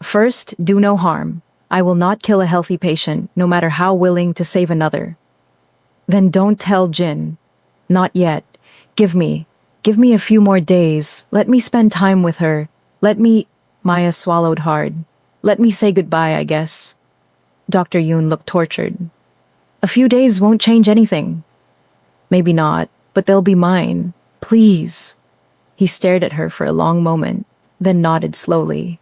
First, do no harm. I will not kill a healthy patient, no matter how willing to save another. Then don't tell Jin. Not yet. Give me a few more days. Let me spend time with her. Maya swallowed hard. Let me say goodbye, I guess. Dr. Yoon looked tortured. A few days won't change anything. Maybe not, but they'll be mine. Please. He stared at her for a long moment, then nodded slowly.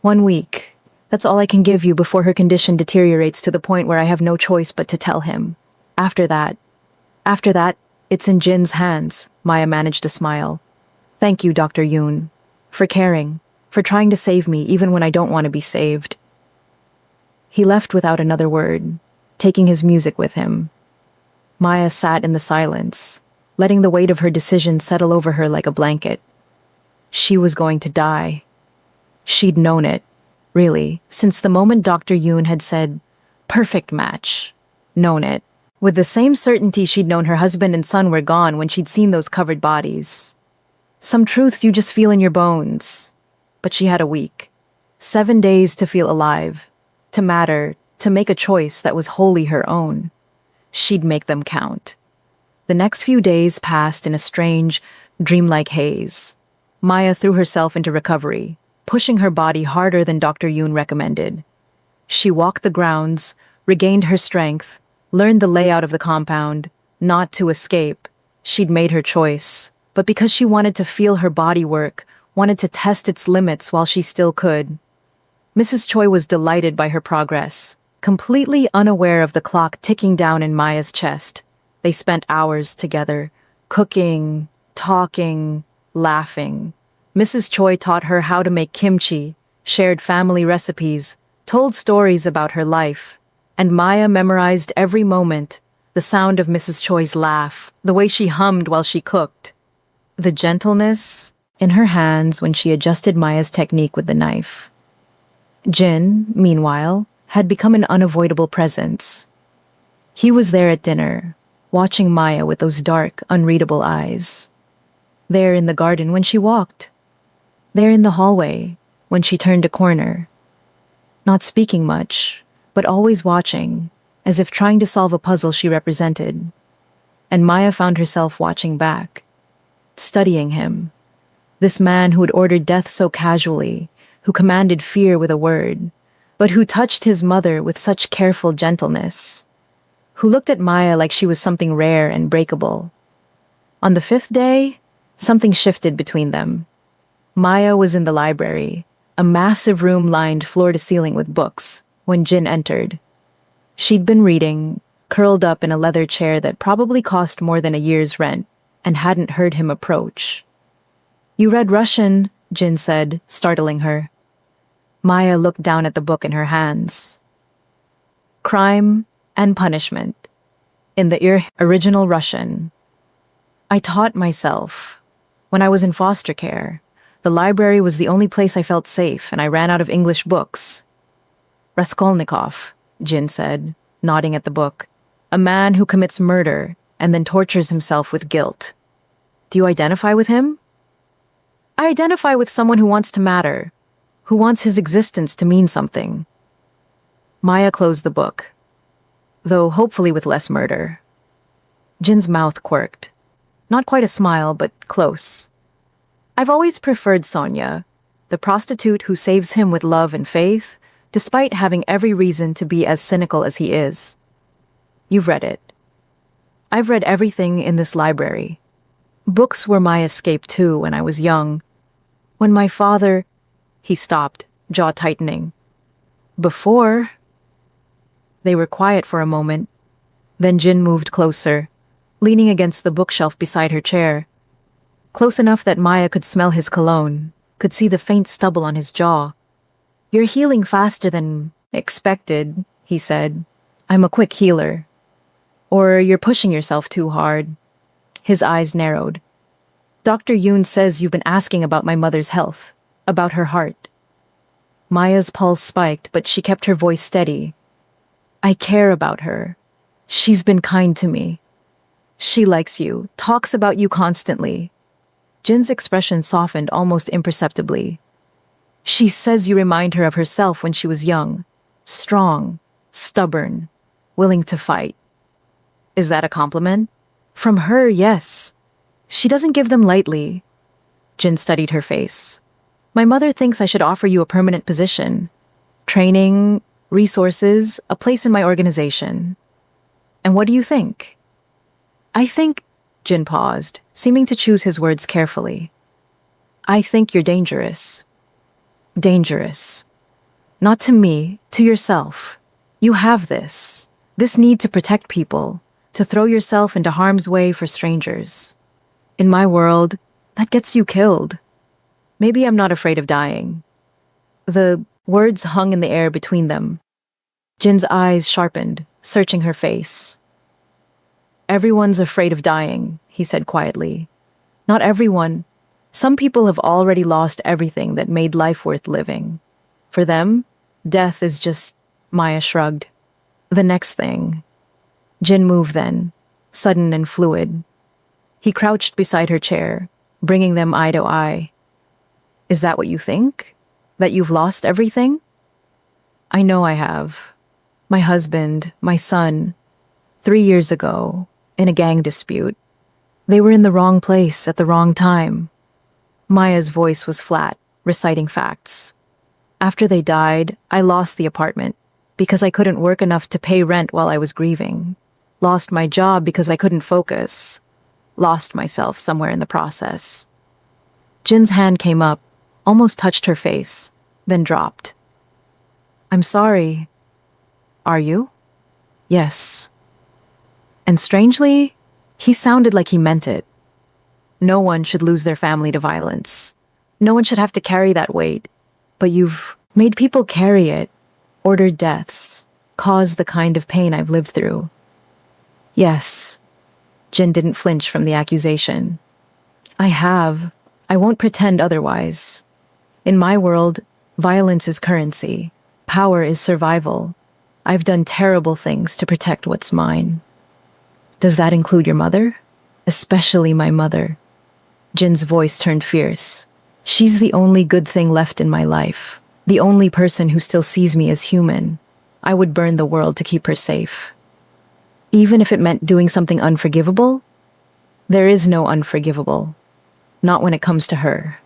1 week. That's all I can give you before her condition deteriorates to the point where I have no choice but to tell him. After that, it's in Jin's hands, Maya managed to smile. Thank you, Dr. Yoon, for caring, for trying to save me even when I don't want to be saved. He left without another word, taking his music with him. Maya sat in the silence, letting the weight of her decision settle over her like a blanket. She was going to die. She'd known it, really, since the moment Dr. Yoon had said, perfect match. Known it. With the same certainty she'd known her husband and son were gone when she'd seen those covered bodies. Some truths you just feel in your bones. But she had a week. 7 days to feel alive, to matter, to make a choice that was wholly her own. She'd make them count. The next few days passed in a strange, dreamlike haze. Maya threw herself into recovery, pushing her body harder than Dr. Yoon recommended. She walked the grounds, regained her strength, learned the layout of the compound, not to escape. She'd made her choice, but because she wanted to feel her body work, wanted to test its limits while she still could. Mrs. Choi was delighted by her progress, completely unaware of the clock ticking down in Maya's chest. They spent hours together, cooking, talking, laughing. Mrs. Choi taught her how to make kimchi, shared family recipes, told stories about her life, and Maya memorized every moment, the sound of Mrs. Choi's laugh, the way she hummed while she cooked, the gentleness in her hands when she adjusted Maya's technique with the knife. Jin, meanwhile, had become an unavoidable presence. He was there at dinner, watching Maya with those dark, unreadable eyes. There in the garden when she walked. There in the hallway when she turned a corner. Not speaking much, but always watching, as if trying to solve a puzzle she represented. And Maya found herself watching back, studying him. This man who had ordered death so casually, who commanded fear with a word, but who touched his mother with such careful gentleness, who looked at Maya like she was something rare and breakable. On the 5th day, something shifted between them. Maya was in the library, a massive room lined floor to ceiling with books, when Jin entered. She'd been reading, curled up in a leather chair that probably cost more than a year's rent, and hadn't heard him approach. You read Russian, Jin said, startling her. Maya looked down at the book in her hands. Crime and Punishment, in the original Russian. I taught myself. When I was in foster care, the library was the only place I felt safe, and I ran out of English books. Raskolnikov, Jin said, nodding at the book. A man who commits murder and then tortures himself with guilt. Do you identify with him? I identify with someone who wants to matter, who wants his existence to mean something. Maya closed the book, though hopefully with less murder. Jin's mouth quirked. Not quite a smile, but close. I've always preferred Sonia, the prostitute who saves him with love and faith, despite having every reason to be as cynical as he is. You've read it. I've read everything in this library. Books were my escape too when I was young. When my father... He stopped, jaw tightening. Before... They were quiet for a moment. Then Jin moved closer, leaning against the bookshelf beside her chair. Close enough that Maya could smell his cologne, could see the faint stubble on his jaw. You're healing faster than expected, he said. I'm a quick healer. Or you're pushing yourself too hard. His eyes narrowed. Dr. Yoon says you've been asking about my mother's health, about her heart. Maya's pulse spiked, but she kept her voice steady. I care about her. She's been kind to me. She likes you, talks about you constantly. Jin's expression softened almost imperceptibly. She says you remind her of herself when she was young, strong, stubborn, willing to fight. Is that a compliment? From her, yes. She doesn't give them lightly. Jin studied her face. My mother thinks I should offer you a permanent position. Training, resources, a place in my organization. And what do you think? I think, Jin paused, seeming to choose his words carefully. I think you're dangerous. Dangerous. Not to me, to yourself. You have this need to protect people, to throw yourself into harm's way for strangers. In my world, that gets you killed. Maybe I'm not afraid of dying. The words hung in the air between them. Jin's eyes sharpened, searching her face. Everyone's afraid of dying, he said quietly. Not everyone. Some people have already lost everything that made life worth living. For them, death is just... Maya shrugged. The next thing. Jin moved then, sudden and fluid. He crouched beside her chair, bringing them eye to eye. Is that what you think? That you've lost everything? I know I have. My husband, my son. 3 years ago, in a gang dispute. They were in the wrong place at the wrong time. Maya's voice was flat, reciting facts. After they died, I lost the apartment because I couldn't work enough to pay rent while I was grieving. Lost my job because I couldn't focus. Lost myself somewhere in the process. Jin's hand came up, almost touched her face, then dropped. I'm sorry. Are you? Yes. And strangely, he sounded like he meant it. No one should lose their family to violence. No one should have to carry that weight. But you've made people carry it, ordered deaths, caused the kind of pain I've lived through. Yes. Jin didn't flinch from the accusation. I have. I won't pretend otherwise. In my world, violence is currency. Power is survival. I've done terrible things to protect what's mine. Does that include your mother? Especially my mother. Jin's voice turned fierce. She's the only good thing left in my life. The only person who still sees me as human. I would burn the world to keep her safe. Even if it meant doing something unforgivable? There is no unforgivable. Not when it comes to her.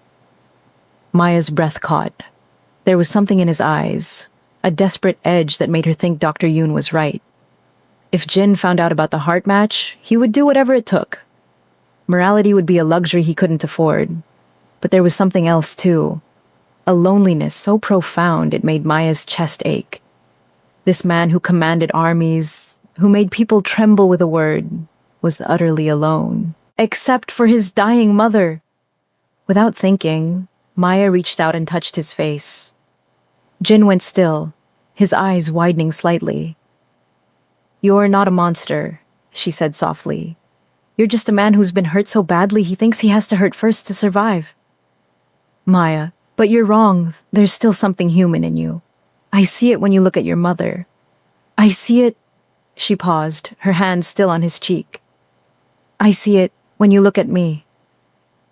Maya's breath caught. There was something in his eyes, a desperate edge that made her think Dr. Yoon was right. If Jin found out about the heart match, he would do whatever it took. Morality would be a luxury he couldn't afford. But there was something else too. A loneliness so profound it made Maya's chest ache. This man who commanded armies, who made people tremble with a word, was utterly alone. Except for his dying mother. Without thinking, Maya reached out and touched his face. Jin went still, his eyes widening slightly. "You're not a monster," she said softly. "You're just a man who's been hurt so badly he thinks he has to hurt first to survive." "Maya, but you're wrong. There's still something human in you. I see it when you look at your mother. I see it." She paused, her hand still on his cheek. "I see it when you look at me."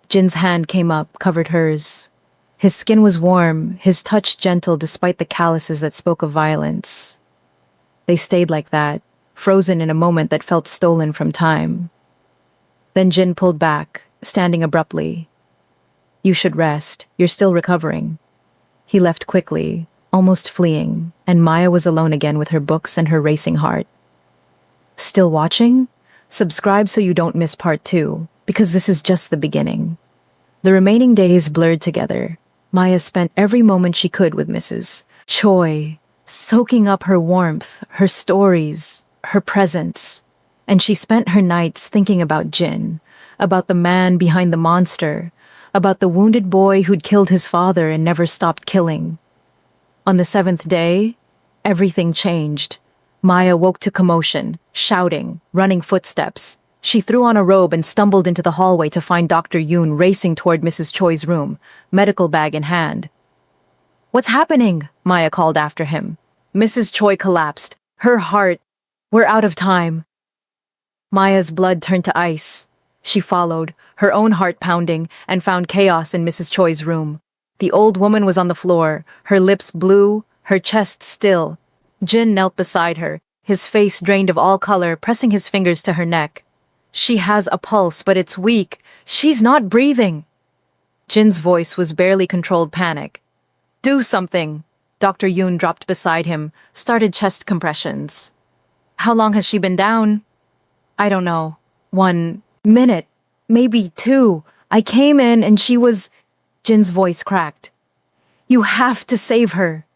Jin's hand came up, covered hers. His skin was warm, his touch gentle despite the calluses that spoke of violence. They stayed like that, frozen in a moment that felt stolen from time. Then Jin pulled back, standing abruptly. "You should rest. You're still recovering." He left quickly, almost fleeing, and Maya was alone again with her books and her racing heart. Still watching? Subscribe so you don't miss part 2, because this is just the beginning. The remaining days blurred together. Maya spent every moment she could with Mrs. Choi, soaking up her warmth, her stories, her presence. And she spent her nights thinking about Jin, about the man behind the monster, about the wounded boy who'd killed his father and never stopped killing. On the 7th day, everything changed. Maya woke to commotion, shouting, running footsteps. She threw on a robe and stumbled into the hallway to find Dr. Yoon racing toward Mrs. Choi's room, medical bag in hand. "What's happening?" Maya called after him. Mrs. Choi collapsed. Her heart. "We're out of time." Maya's blood turned to ice. She followed, her own heart pounding, and found chaos in Mrs. Choi's room. The old woman was on the floor, her lips blue, her chest still. Jin knelt beside her, his face drained of all color, pressing his fingers to her neck. "She has a pulse, but it's weak. She's not breathing." Jin's voice was barely controlled panic. "Do something." Dr. Yoon dropped beside him, started chest compressions. "How long has she been down?" "I don't know. 1 minute, maybe 2. I came in and she was..." Jin's voice cracked. "You have to save her."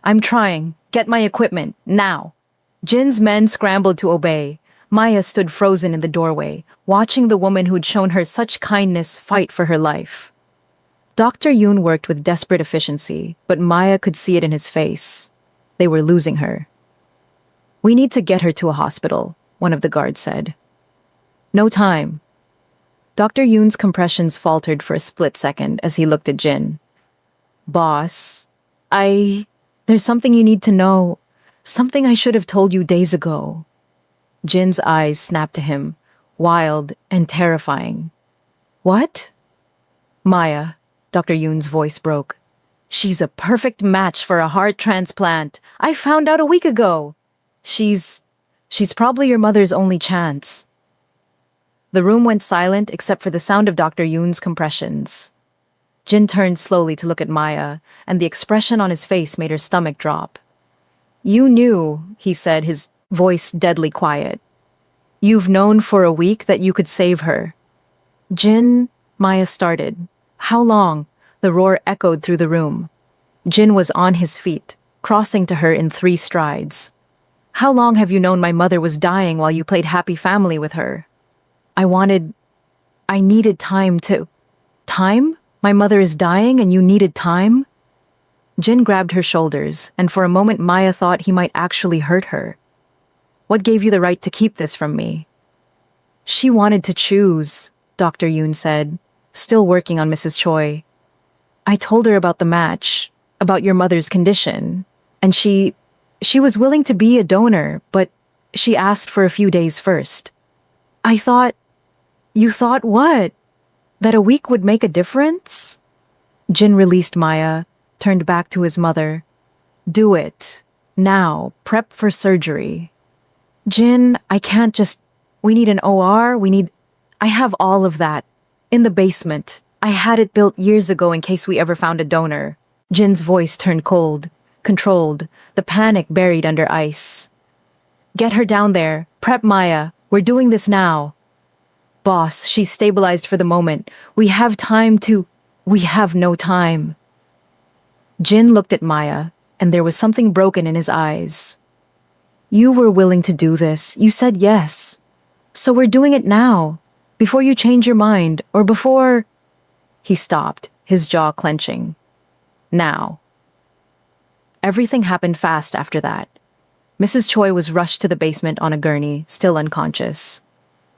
"I'm trying. Get my equipment, now." Jin's men scrambled to obey. Maya stood frozen in the doorway, watching the woman who'd shown her such kindness fight for her life. Dr. Yoon worked with desperate efficiency, but Maya could see it in his face. They were losing her. "We need to get her to a hospital," one of the guards said. "No time." Dr. Yoon's compressions faltered for a split second as he looked at Jin. "Boss, there's something you need to know. Something I should have told you days ago." Jin's eyes snapped to him, wild and terrifying. "What?" "Maya," Dr. Yoon's voice broke. "She's a perfect match for a heart transplant. I found out a week ago. She's probably your mother's only chance." The room went silent except for the sound of Dr. Yoon's compressions. Jin turned slowly to look at Maya, and the expression on his face made her stomach drop. "You knew," he said, his voice deadly quiet. "You've known for a week that you could save her." "Jin," Maya started. "How long?" The roar echoed through the room. Jin was on his feet, crossing to her in 3 strides. "How long have you known my mother was dying while you played happy family with her?" I needed time to..." "Time? My mother is dying and you needed time?" Jin grabbed her shoulders, and for a moment Maya thought he might actually hurt her. "What gave you the right to keep this from me?" "She wanted to choose," Dr. Yoon said, still working on Mrs. Choi. "I told her about the match, about your mother's condition, and she was willing to be a donor, but she asked for a few days first. I thought..." "You thought what? That a week would make a difference?" Jin released Maya, turned back to his mother. "Do it. Now. Prep for surgery." "Jin, I can't just... We need an OR, I have all of that. In the basement. I had it built years ago in case we ever found a donor." Jin's voice turned cold, controlled, the panic buried under ice. "Get her down there. Prep Maya. We're doing this now." "Boss, she's stabilized for the moment. We have time to..." "We have no time." Jin looked at Maya, and there was something broken in his eyes. "You were willing to do this. You said yes. So we're doing it now. Before you change your mind, or before..." He stopped, his jaw clenching. "Now." Everything happened fast after that. Mrs. Choi was rushed to the basement on a gurney, still unconscious.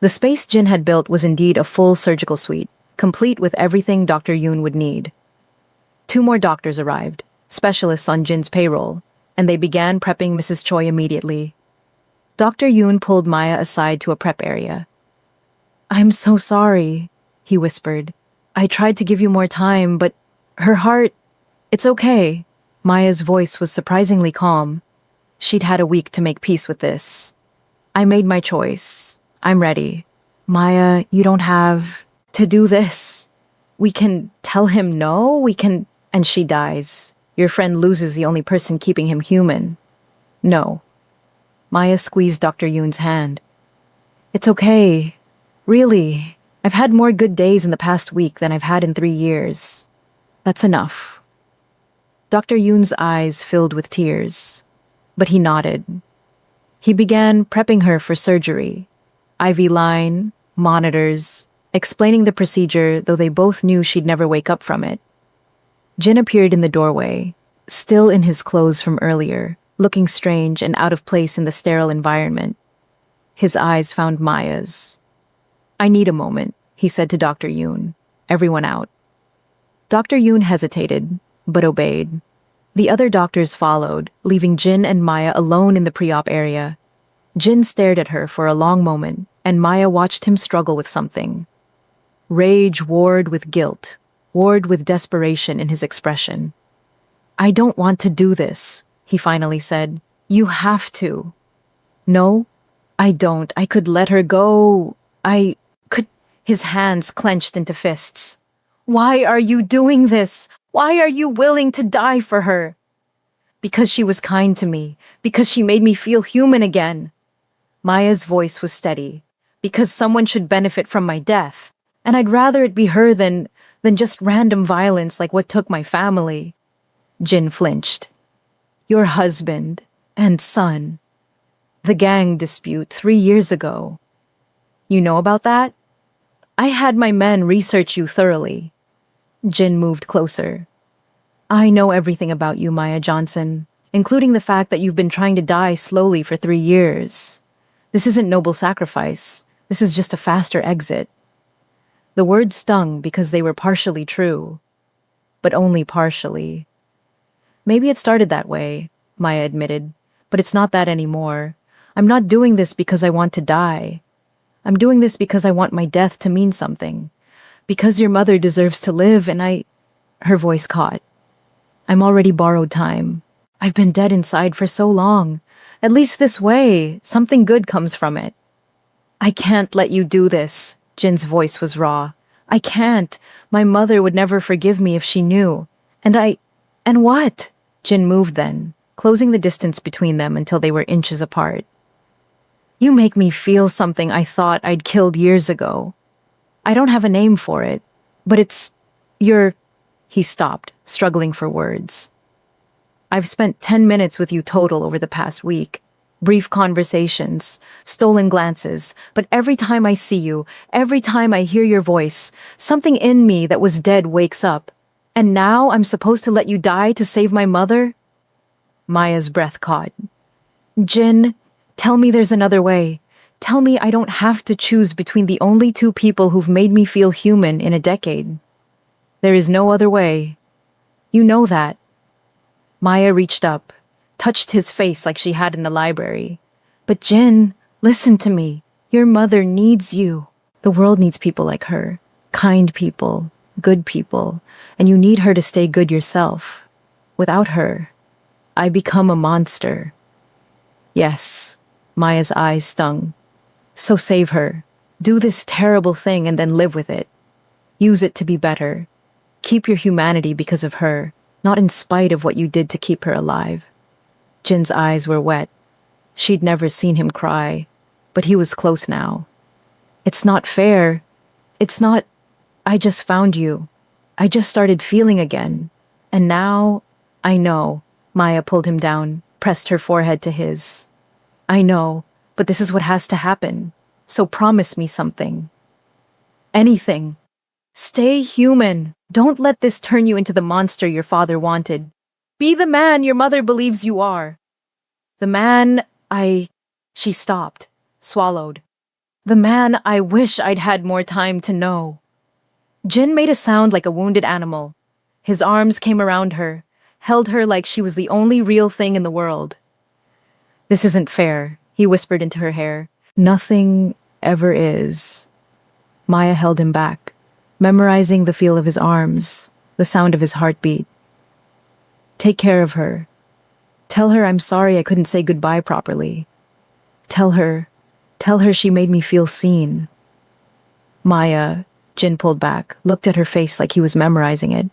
The space Jin had built was indeed a full surgical suite, complete with everything Dr. Yoon would need. 2 more doctors arrived, specialists on Jin's payroll, and they began prepping Mrs. Choi immediately. Dr. Yoon pulled Maya aside to a prep area. "I'm so sorry," he whispered. "I tried to give you more time, but her heart... It's okay." Maya's voice was surprisingly calm. She'd had a week to make peace with this. "I made my choice. I'm ready. Maya, you don't have to do this. We can tell him no, we can..." And she dies. Your friend loses the only person keeping him human. No. Maya squeezed Dr. Yoon's hand. "It's okay. Really. I've had more good days in the past week than I've had in 3 years. That's enough." Dr. Yoon's eyes filled with tears, but he nodded. He began prepping her for surgery. IV line, monitors, explaining the procedure, though they both knew she'd never wake up from it. Jin appeared in the doorway, still in his clothes from earlier, looking strange and out of place in the sterile environment. His eyes found Maya's. "I need a moment," he said to Dr. Yoon. "Everyone out." Dr. Yoon hesitated, but obeyed. The other doctors followed, leaving Jin and Maya alone in the pre-op area. Jin stared at her for a long moment, and Maya watched him struggle with something. Rage warred with guilt, warred with desperation in his expression. "I don't want to do this," he finally said. "You have to." "No, I don't. I could let her go. I could..." His hands clenched into fists. "Why are you doing this? Why are you willing to die for her?" "Because she was kind to me. Because she made me feel human again." Maya's voice was steady. "Because someone should benefit from my death. And I'd rather it be her than just random violence like what took my family." Jin flinched. "Your husband and son. The gang dispute 3 years ago. You know about that? I had my men research you thoroughly." Jin moved closer. "I know everything about you, Maya Johnson, including the fact that you've been trying to die slowly for 3 years. This isn't noble sacrifice. This is just a faster exit." The words stung because they were partially true, but only partially. "Maybe it started that way," Maya admitted, "but it's not that anymore. I'm not doing this because I want to die. I'm doing this because I want my death to mean something. Because your mother deserves to live and I..." Her voice caught. "I'm already borrowed time. I've been dead inside for so long. At least this way, something good comes from it." "I can't let you do this." Jin's voice was raw. "I can't. My mother would never forgive me if she knew. And what?" Jin moved then, closing the distance between them until they were inches apart. "You make me feel something I thought I'd killed years ago. I don't have a name for it, but it's... you're..." He stopped, struggling for words. "I've spent 10 minutes with you total over the past week. Brief conversations, stolen glances, but every time I see you, every time I hear your voice, something in me that was dead wakes up. And now I'm supposed to let you die to save my mother?" Maya's breath caught. "Jin, tell me there's another way. Tell me I don't have to choose between the only 2 people who've made me feel human in a decade. There is no other way. You know that." Maya reached up, touched his face like she had in the library. "But Jin, listen to me. Your mother needs you. The world needs people like her. Kind people, good people, and you need her to stay good yourself. Without her, I become a monster." "Yes." Maya's eyes stung. "So save her. Do this terrible thing and then live with it. Use it to be better. Keep your humanity because of her, not in spite of what you did to keep her alive." Jin's eyes were wet. She'd never seen him cry, but he was close now. "It's not fair. It's not... I just found you. I just started feeling again. And now, I know." Maya pulled him down, pressed her forehead to his. "I know, but this is what has to happen. So promise me something. Anything. Stay human. Don't let this turn you into the monster your father wanted. Be the man your mother believes you are. The man She stopped, swallowed. The man I wish I'd had more time to know. Jin made a sound like a wounded animal. His arms came around her, held her like she was the only real thing in the world. This isn't fair, he whispered into her hair. Nothing ever is. Maya held him back, memorizing the feel of his arms, the sound of his heartbeat. Take care of her. Tell her I'm sorry I couldn't say goodbye properly. Tell her she made me feel seen. Maya, Jin pulled back, looked at her face like he was memorizing it.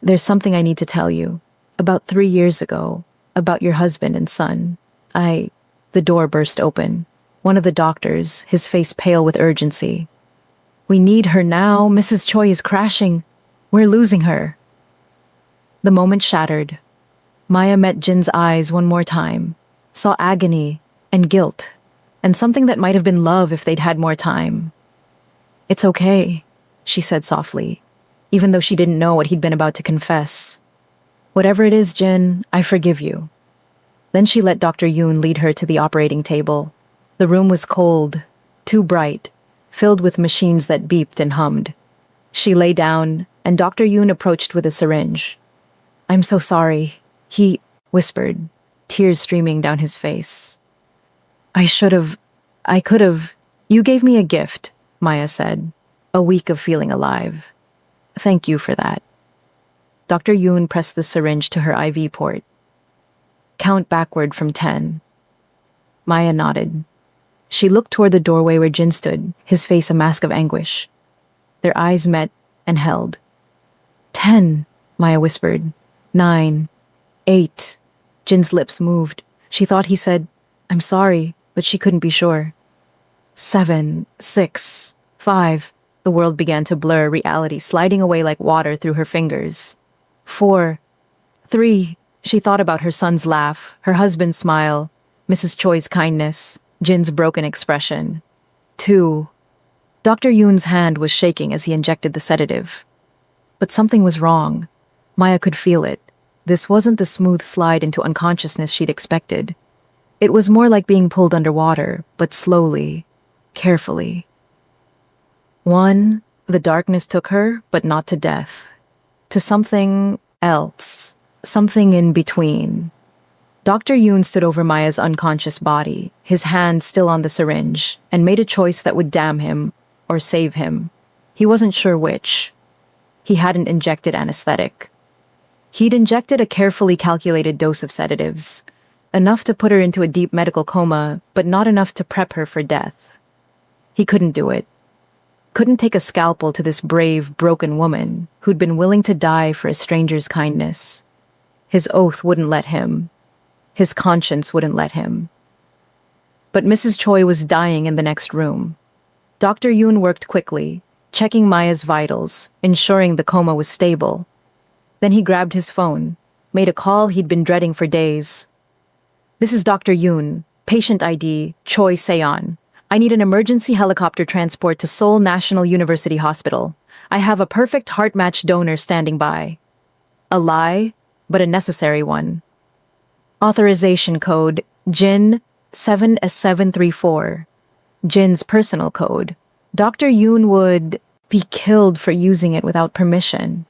There's something I need to tell you. About 3 years ago, about your husband and son. The door burst open. One of the doctors, his face pale with urgency. We need her now. Mrs. Choi is crashing. We're losing her. The moment shattered. Maya met Jin's eyes one more time, saw agony and guilt, and something that might have been love if they'd had more time. It's okay, she said softly, even though she didn't know what he'd been about to confess. Whatever it is, Jin, I forgive you. Then she let Dr. Yoon lead her to the operating table. The room was cold, too bright, filled with machines that beeped and hummed. She lay down, and Dr. Yoon approached with a syringe. I'm so sorry, he whispered, tears streaming down his face. I could have. You gave me a gift, Maya said. A week of feeling alive. Thank you for that. Dr. Yoon pressed the syringe to her IV port. Count backward from 10. Maya nodded. She looked toward the doorway where Jin stood, his face a mask of anguish. Their eyes met and held. 10, Maya whispered. 9, 8. Jin's lips moved. She thought he said, I'm sorry, but she couldn't be sure. 7, 6, 5. The world began to blur, reality sliding away like water through her fingers. 4, 3. She thought about her son's laugh, her husband's smile, Mrs. Choi's kindness, Jin's broken expression. 2. Dr. Yoon's hand was shaking as he injected the sedative. But something was wrong. Maya could feel it. This wasn't the smooth slide into unconsciousness she'd expected. It was more like being pulled underwater, but slowly, carefully. 1, the darkness took her, but not to death. To something else, something in between. Dr. Yoon stood over Maya's unconscious body, his hand still on the syringe, and made a choice that would damn him or save him. He wasn't sure which. He hadn't injected anesthetic. He'd injected a carefully calculated dose of sedatives, enough to put her into a deep medical coma, but not enough to prep her for death. He couldn't do it. Couldn't take a scalpel to this brave, broken woman who'd been willing to die for a stranger's kindness. His oath wouldn't let him. His conscience wouldn't let him. But Mrs. Choi was dying in the next room. Dr. Yoon worked quickly, checking Maya's vitals, ensuring the coma was stable. Then he grabbed his phone, made a call he'd been dreading for days. This is Dr. Yoon, patient ID, Choi Seon. I need an emergency helicopter transport to Seoul National University Hospital. I have a perfect heart-match donor standing by. A lie, but a necessary one. Authorization code, Jin 7S734. Jin's personal code. Dr. Yoon would be killed for using it without permission.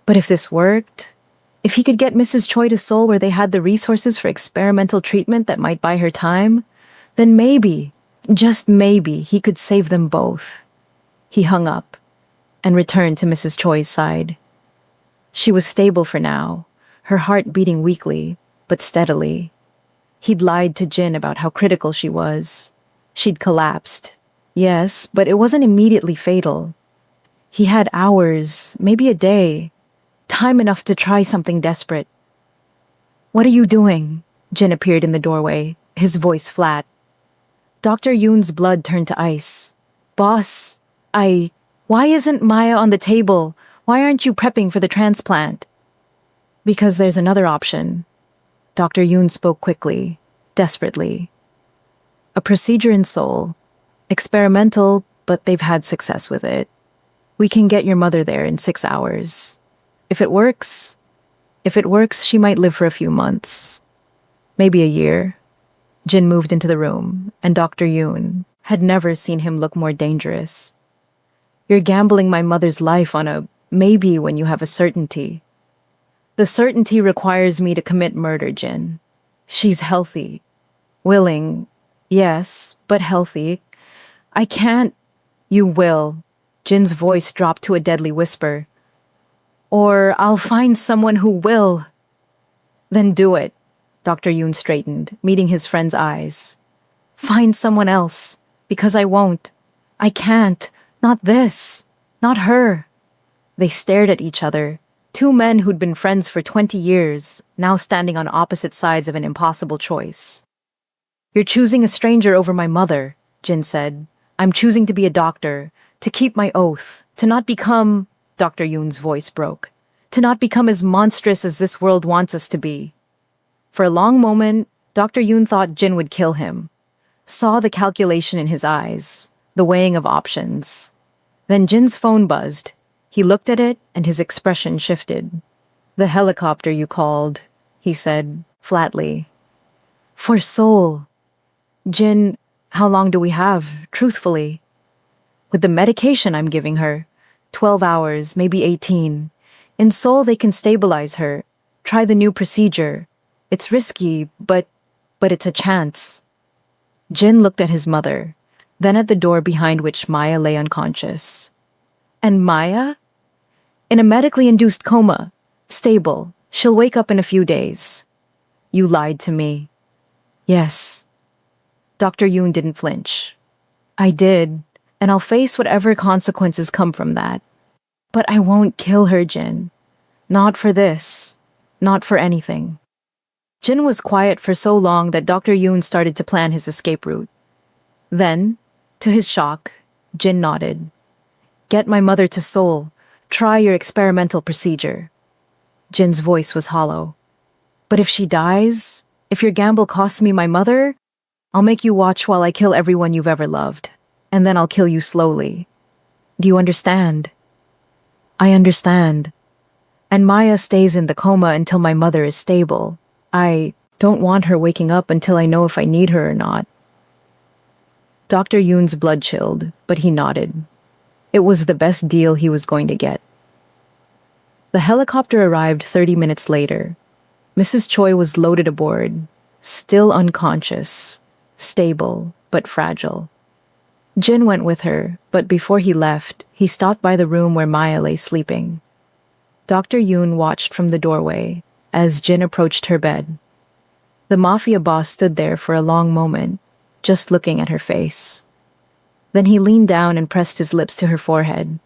But if this worked, if he could get Mrs. Choi to Seoul where they had the resources for experimental treatment that might buy her time, then maybe, just maybe, he could save them both. He hung up and returned to Mrs. Choi's side. She was stable for now, her heart beating weakly, but steadily. He'd lied to Jin about how critical she was. She'd collapsed. Yes, but it wasn't immediately fatal. He had hours, maybe a day, time enough to try something desperate. What are you doing? Jin appeared in the doorway, his voice flat. Dr. Yoon's blood turned to ice. Boss, why isn't Maya on the table? Why aren't you prepping for the transplant? Because there's another option. Dr. Yoon spoke quickly, desperately. A procedure in Seoul. Experimental, but they've had success with it. We can get your mother there in 6 hours. If it works, If it works, she might live for a few months. Maybe a year. Jin moved into the room, and Dr. Yoon had never seen him look more dangerous. You're gambling my mother's life on a maybe when you have a certainty. The certainty requires me to commit murder, Jin. She's healthy. Willing, yes, but healthy. I can't. You will. Jin's voice dropped to a deadly whisper. Or I'll find someone who will. Then do it. Dr. Yoon straightened, meeting his friend's eyes. Find someone else, because I won't. I can't. Not this. Not her. They stared at each other, two men who'd been friends for 20 years, now standing on opposite sides of an impossible choice. You're choosing a stranger over my mother, Jin said. I'm choosing to be a doctor, to keep my oath, to not become, Dr. Yoon's voice broke, to not become as monstrous as this world wants us to be. For a long moment, Dr. Yoon thought Jin would kill him, saw the calculation in his eyes, the weighing of options. Then Jin's phone buzzed. He looked at it, and his expression shifted. The helicopter you called, he said, flatly. For Seoul. Jin, how long do we have, truthfully? With the medication I'm giving her, 12 hours, maybe 18. In Seoul, they can stabilize her. Try the new procedure. It's risky, but it's a chance. Jin looked at his mother, then at the door behind which Maya lay unconscious. And Maya? In a medically induced coma. Stable. She'll wake up in a few days. You lied to me. Yes. Dr. Yoon didn't flinch. I did, and I'll face whatever consequences come from that. But I won't kill her, Jin. Not for this. Not for anything. Jin was quiet for so long that Dr. Yoon started to plan his escape route. Then, to his shock, Jin nodded. Get my mother to Seoul. Try your experimental procedure. Jin's voice was hollow. But if she dies, if your gamble costs me my mother, I'll make you watch while I kill everyone you've ever loved, and then I'll kill you slowly. Do you understand? I understand. And Maya stays in the coma until my mother is stable. I don't want her waking up until I know if I need her or not. Dr. Yoon's blood chilled, but he nodded. It was the best deal he was going to get. The helicopter arrived 30 minutes later. Mrs. Choi was loaded aboard, still unconscious, stable but fragile. Jin went with her, but before he left, he stopped by the room where Maya lay sleeping. Dr. Yoon watched from the doorway as Jin approached her bed. The mafia boss stood there for a long moment, just looking at her face. Then he leaned down and pressed his lips to her forehead.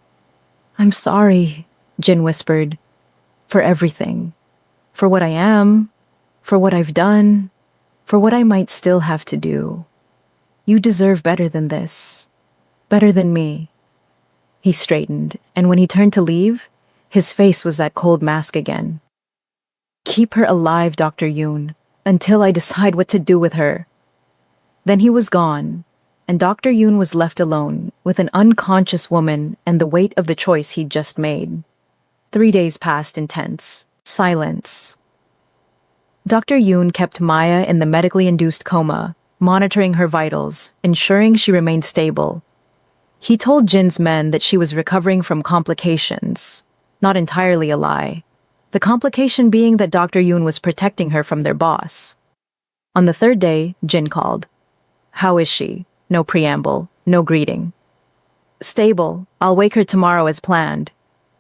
I'm sorry, Jin whispered, for everything. For what I am, for what I've done, for what I might still have to do. You deserve better than this. Better than me. He straightened, and when he turned to leave, his face was that cold mask again. Keep her alive, Dr. Yoon, until I decide what to do with her. Then he was gone, and Dr. Yoon was left alone with an unconscious woman and the weight of the choice he'd just made. 3 days passed in tense silence. Dr. Yoon kept Maya in the medically induced coma, monitoring her vitals, ensuring she remained stable. He told Jin's men that she was recovering from complications, not entirely a lie. The complication being that Dr. Yoon was protecting her from their boss. On the 3rd day, Jin called. How is she? No preamble, no greeting. Stable. I'll wake her tomorrow as planned.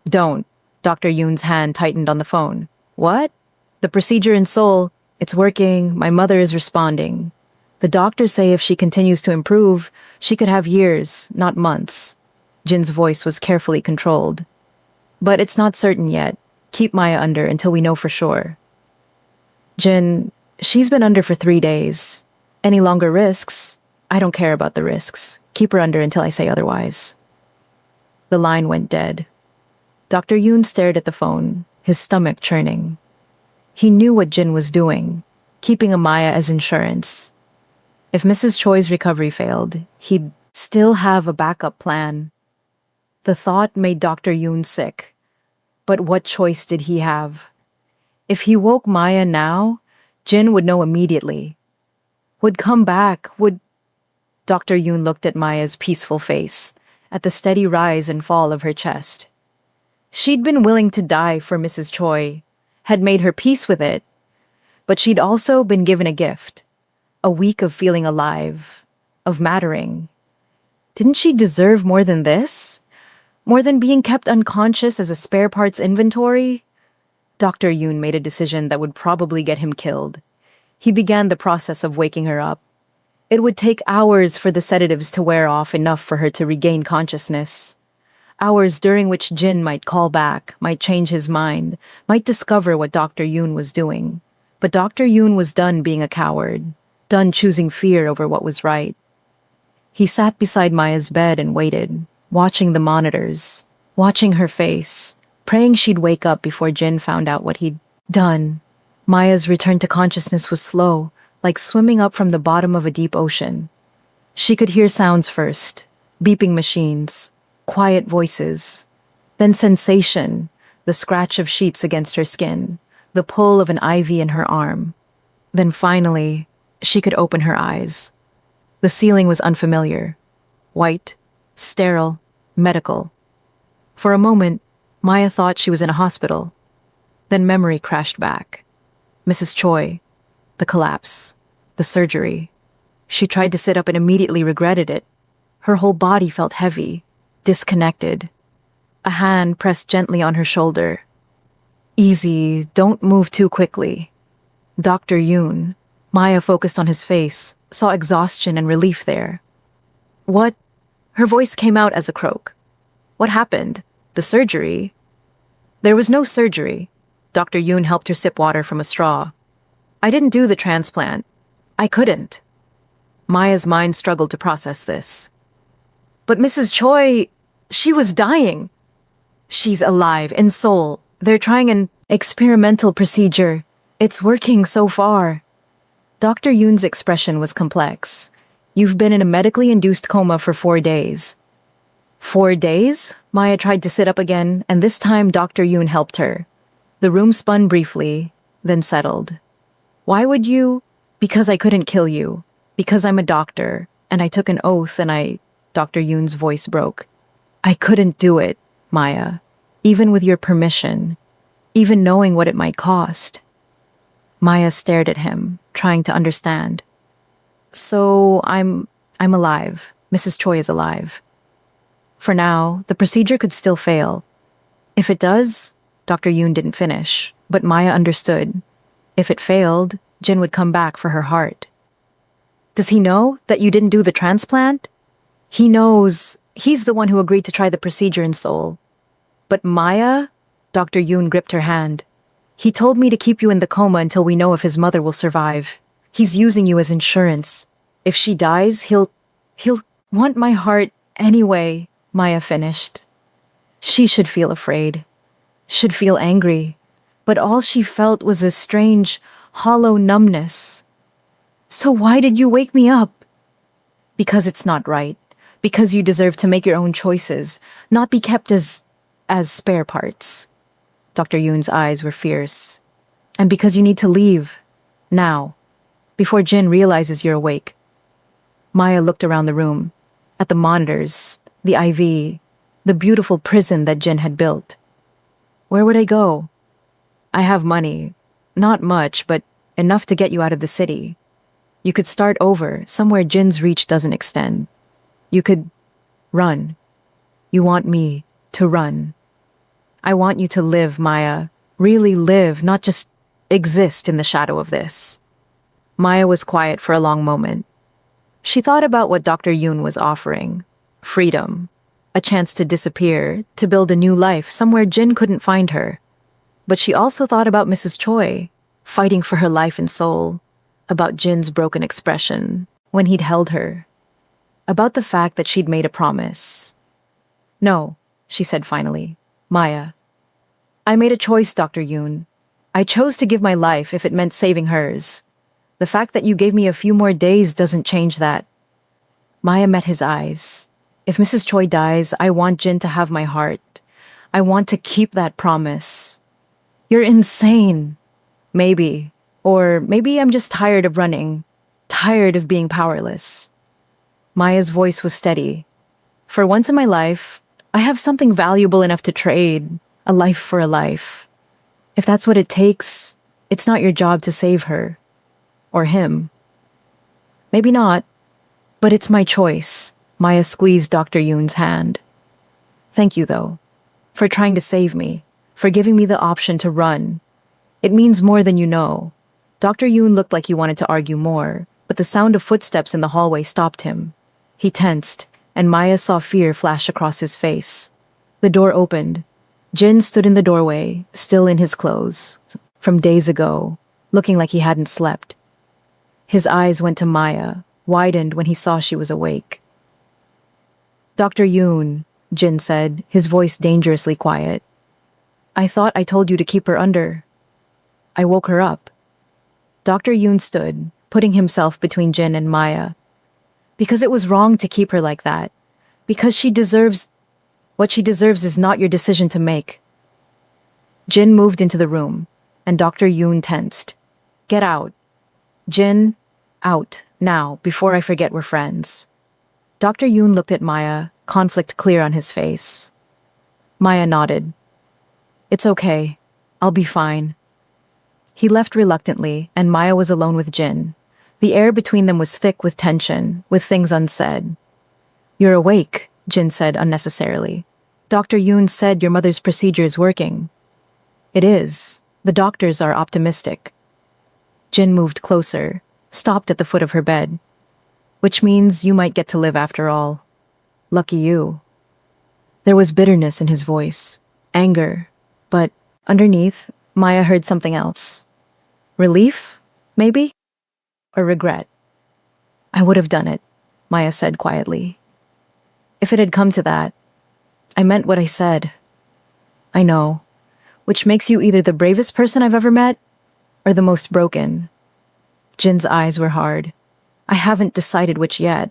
Don't. Dr. Yoon's hand tightened on the phone. What? The procedure in Seoul. It's working. My mother is responding. The doctors say if she continues to improve, she could have years, not months. Jin's voice was carefully controlled. But it's not certain yet. Keep Maya under until we know for sure. Jin, she's been under for 3 days. Any longer risks? I don't care about the risks. Keep her under until I say otherwise. The line went dead. Dr. Yoon stared at the phone, his stomach churning. He knew what Jin was doing, keeping Amaya as insurance. If Mrs. Choi's recovery failed, he'd still have a backup plan. The thought made Dr. Yoon sick. But what choice did he have? If he woke Maya now, Jin would know immediately. Would come back, would... Dr. Yoon looked at Maya's peaceful face, at the steady rise and fall of her chest. She'd been willing to die for Mrs. Choi, had made her peace with it, but she'd also been given a gift, a week of feeling alive, of mattering. Didn't she deserve more than this? More than being kept unconscious as a spare parts inventory? Dr. Yoon made a decision that would probably get him killed. He began the process of waking her up. It would take hours for the sedatives to wear off enough for her to regain consciousness. Hours during which Jin might call back, might change his mind, might discover what Dr. Yoon was doing. But Dr. Yoon was done being a coward, done choosing fear over what was right. He sat beside Maya's bed and waited, watching the monitors, watching her face, praying she'd wake up before Jin found out what he'd done. Maya's return to consciousness was slow, like swimming up from the bottom of a deep ocean. She could hear sounds first, beeping machines, quiet voices, then sensation, the scratch of sheets against her skin, the pull of an IV in her arm. Then finally, she could open her eyes. The ceiling was unfamiliar, white, sterile, medical. For a moment, Maya thought she was in a hospital. Then memory crashed back. Mrs. Choi, the collapse, the surgery. She tried to sit up and immediately regretted it. Her whole body felt heavy, disconnected. A hand pressed gently on her shoulder. Easy, don't move too quickly. Dr. Yoon. Maya focused on his face, saw exhaustion and relief there. What? Her voice came out as a croak. What happened? The surgery? There was no surgery. Dr. Yoon helped her sip water from a straw. I didn't do the transplant. I couldn't. Maya's mind struggled to process this. But Mrs. Choi, she was dying. She's alive, in Seoul. They're trying an experimental procedure. It's working so far. Dr. Yoon's expression was complex. You've been in a medically induced coma for 4 days. 4 days? Maya tried to sit up again, and this time Dr. Yoon helped her. The room spun briefly, then settled. Why would you? Because I couldn't kill you. Because I'm a doctor, and I took an oath and Dr. Yoon's voice broke. I couldn't do it, Maya. Even with your permission. Even knowing what it might cost. Maya stared at him, trying to understand. So I'm alive. Mrs. Choi is alive. For now, the procedure could still fail. If it does, Dr. Yoon didn't finish, but Maya understood. If it failed, Jin would come back for her heart. Does he know that you didn't do the transplant? He knows. He's the one who agreed to try the procedure in Seoul. But Maya? Dr. Yoon gripped her hand. He told me to keep you in the coma until we know if his mother will survive. He's using you as insurance. If she dies, he'll want my heart anyway, Maya finished. She should feel afraid. Should feel angry. But all she felt was a strange, hollow numbness. So why did you wake me up? Because it's not right. Because you deserve to make your own choices, not be kept as spare parts. Dr. Yoon's eyes were fierce. And because you need to leave. Now. Before Jin realizes you're awake. Maya looked around the room. At the monitors, the IV, the beautiful prison that Jin had built. Where would I go? I have money. Not much, but enough to get you out of the city. You could start over, somewhere Jin's reach doesn't extend. You could run. You want me to run. I want you to live, Maya. Really live, not just exist in the shadow of this. Maya was quiet for a long moment. She thought about what Dr. Yoon was offering. Freedom. A chance to disappear, to build a new life somewhere Jin couldn't find her. But she also thought about Mrs. Choi, fighting for her life and soul. About Jin's broken expression, when he'd held her. About the fact that she'd made a promise. No, she said finally. Maya. I made a choice, Dr. Yoon. I chose to give my life if it meant saving hers. The fact that you gave me a few more days doesn't change that. Maya met his eyes. If Mrs. Choi dies, I want Jin to have my heart. I want to keep that promise. You're insane. Maybe. Or maybe I'm just tired of running. Tired of being powerless. Maya's voice was steady. For once in my life, I have something valuable enough to trade. A life for a life. If that's what it takes, it's not your job to save her. Or him. Maybe not. But it's my choice. Maya squeezed Dr. Yoon's hand. Thank you, though. For trying to save me. For giving me the option to run. It means more than you know. Dr. Yoon looked like he wanted to argue more, but the sound of footsteps in the hallway stopped him. He tensed, and Maya saw fear flash across his face. The door opened. Jin stood in the doorway, still in his clothes, from days ago, looking like he hadn't slept. His eyes went to Maya, widened when he saw she was awake. Dr. Yoon, Jin said, his voice dangerously quiet. I thought I told you to keep her under. I woke her up. Dr. Yoon stood, putting himself between Jin and Maya. Because it was wrong to keep her like that. Because she deserves... What she deserves is not your decision to make. Jin moved into the room, and Dr. Yoon tensed. Get out. Jin, out, now, before I forget we're friends. Dr. Yoon looked at Maya, conflict clear on his face. Maya nodded. It's okay. I'll be fine. He left reluctantly, and Maya was alone with Jin. The air between them was thick with tension, with things unsaid. You're awake, Jin said unnecessarily. Dr. Yoon said your mother's procedure is working. It is. The doctors are optimistic. Jin moved closer, stopped at the foot of her bed. Which means you might get to live after all. Lucky you. There was bitterness in his voice, anger, but underneath, Maya heard something else. Relief, maybe? Or regret? I would have done it, Maya said quietly. If it had come to that, I meant what I said. I know, which makes you either the bravest person I've ever met, or the most broken. Jin's eyes were hard. I haven't decided which yet.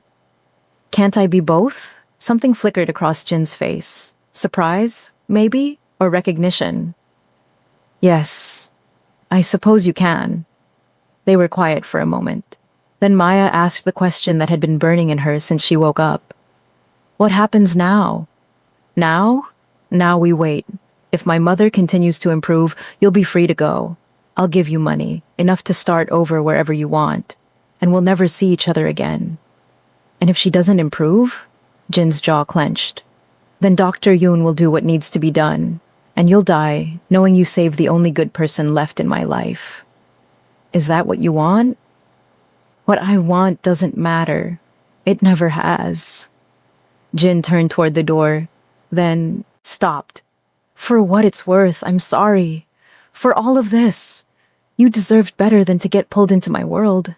Can't I be both? Something flickered across Jin's face. Surprise, maybe, or recognition? Yes, I suppose you can. They were quiet for a moment. Then Maya asked the question that had been burning in her since she woke up. What happens now? Now? Now we wait. If my mother continues to improve, you'll be free to go. I'll give you money, enough to start over wherever you want, and we'll never see each other again. And if she doesn't improve? Jin's jaw clenched. Then Dr. Yoon will do what needs to be done, and you'll die knowing you saved the only good person left in my life. Is that what you want? What I want doesn't matter. It never has. Jin turned toward the door, then stopped. For what it's worth, I'm sorry. For all of this. You deserved better than to get pulled into my world.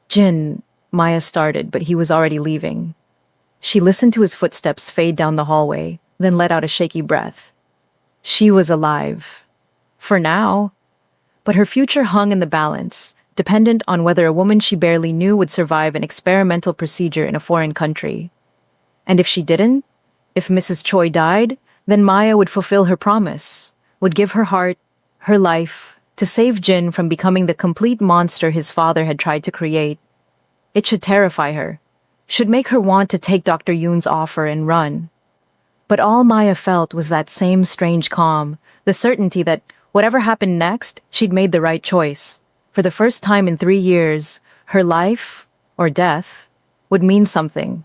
Jin, Maya started, but he was already leaving. She listened to his footsteps fade down the hallway, then let out a shaky breath. She was alive. For now. But her future hung in the balance, dependent on whether a woman she barely knew would survive an experimental procedure in a foreign country. And if she didn't, if Mrs. Choi died, then Maya would fulfill her promise, would give her heart, her life, to save Jin from becoming the complete monster his father had tried to create. It should terrify her, should make her want to take Dr. Yoon's offer and run. But all Maya felt was that same strange calm, the certainty that whatever happened next, she'd made the right choice. For the first time in 3 years, her life, or death, would mean something.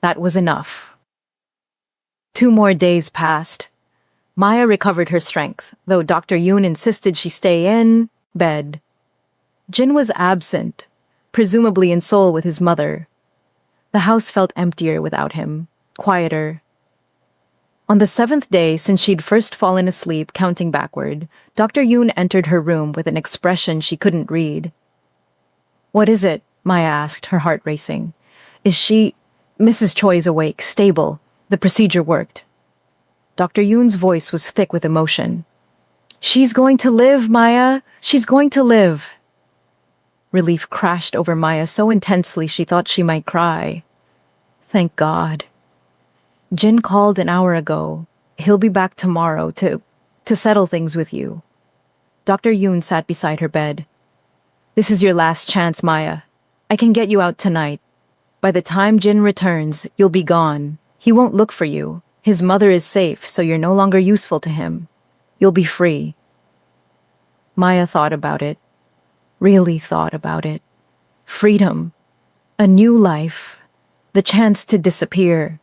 That was enough. 2 more days passed. Maya recovered her strength, though Dr. Yoon insisted she stay in bed. Jin was absent, presumably in Seoul with his mother. The house felt emptier without him, quieter. On the 7th day since she'd first fallen asleep counting backward, Dr. Yoon entered her room with an expression she couldn't read. What is it? Maya asked, her heart racing. Is she... Mrs. Choi's awake, stable. The procedure worked. Dr. Yoon's voice was thick with emotion. She's going to live, Maya. She's going to live. Relief crashed over Maya so intensely she thought she might cry. Thank God. Jin called an hour ago. He'll be back tomorrow to settle things with you. Dr. Yoon sat beside her bed. This is your last chance, Maya. I can get you out tonight. By the time Jin returns, you'll be gone. He won't look for you. His mother is safe, so you're no longer useful to him. You'll be free. Maya thought about it. Really thought about it. Freedom. A new life. The chance to disappear.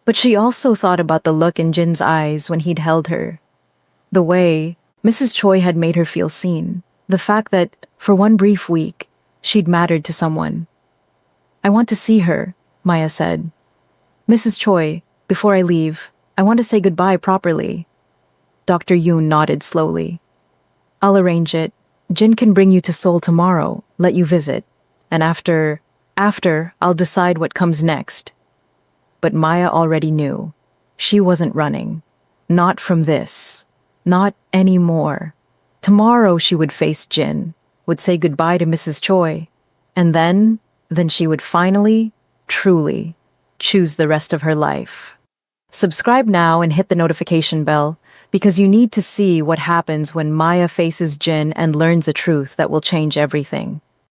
But she also thought about the look in Jin's eyes when he'd held her. The way Mrs. Choi had made her feel seen. The fact that, for one brief week, she'd mattered to someone. I want to see her, Maya said. Mrs. Choi, before I leave, I want to say goodbye properly. Dr. Yoon nodded slowly. I'll arrange it. Jin can bring you to Seoul tomorrow, let you visit. And after, I'll decide what comes next. But Maya already knew. She wasn't running. Not from this. Not anymore. Tomorrow she would face Jin, would say goodbye to Mrs. Choi, and then she would finally, truly, choose the rest of her life. Subscribe now and hit the notification bell, because you need to see what happens when Maya faces Jin and learns a truth that will change everything.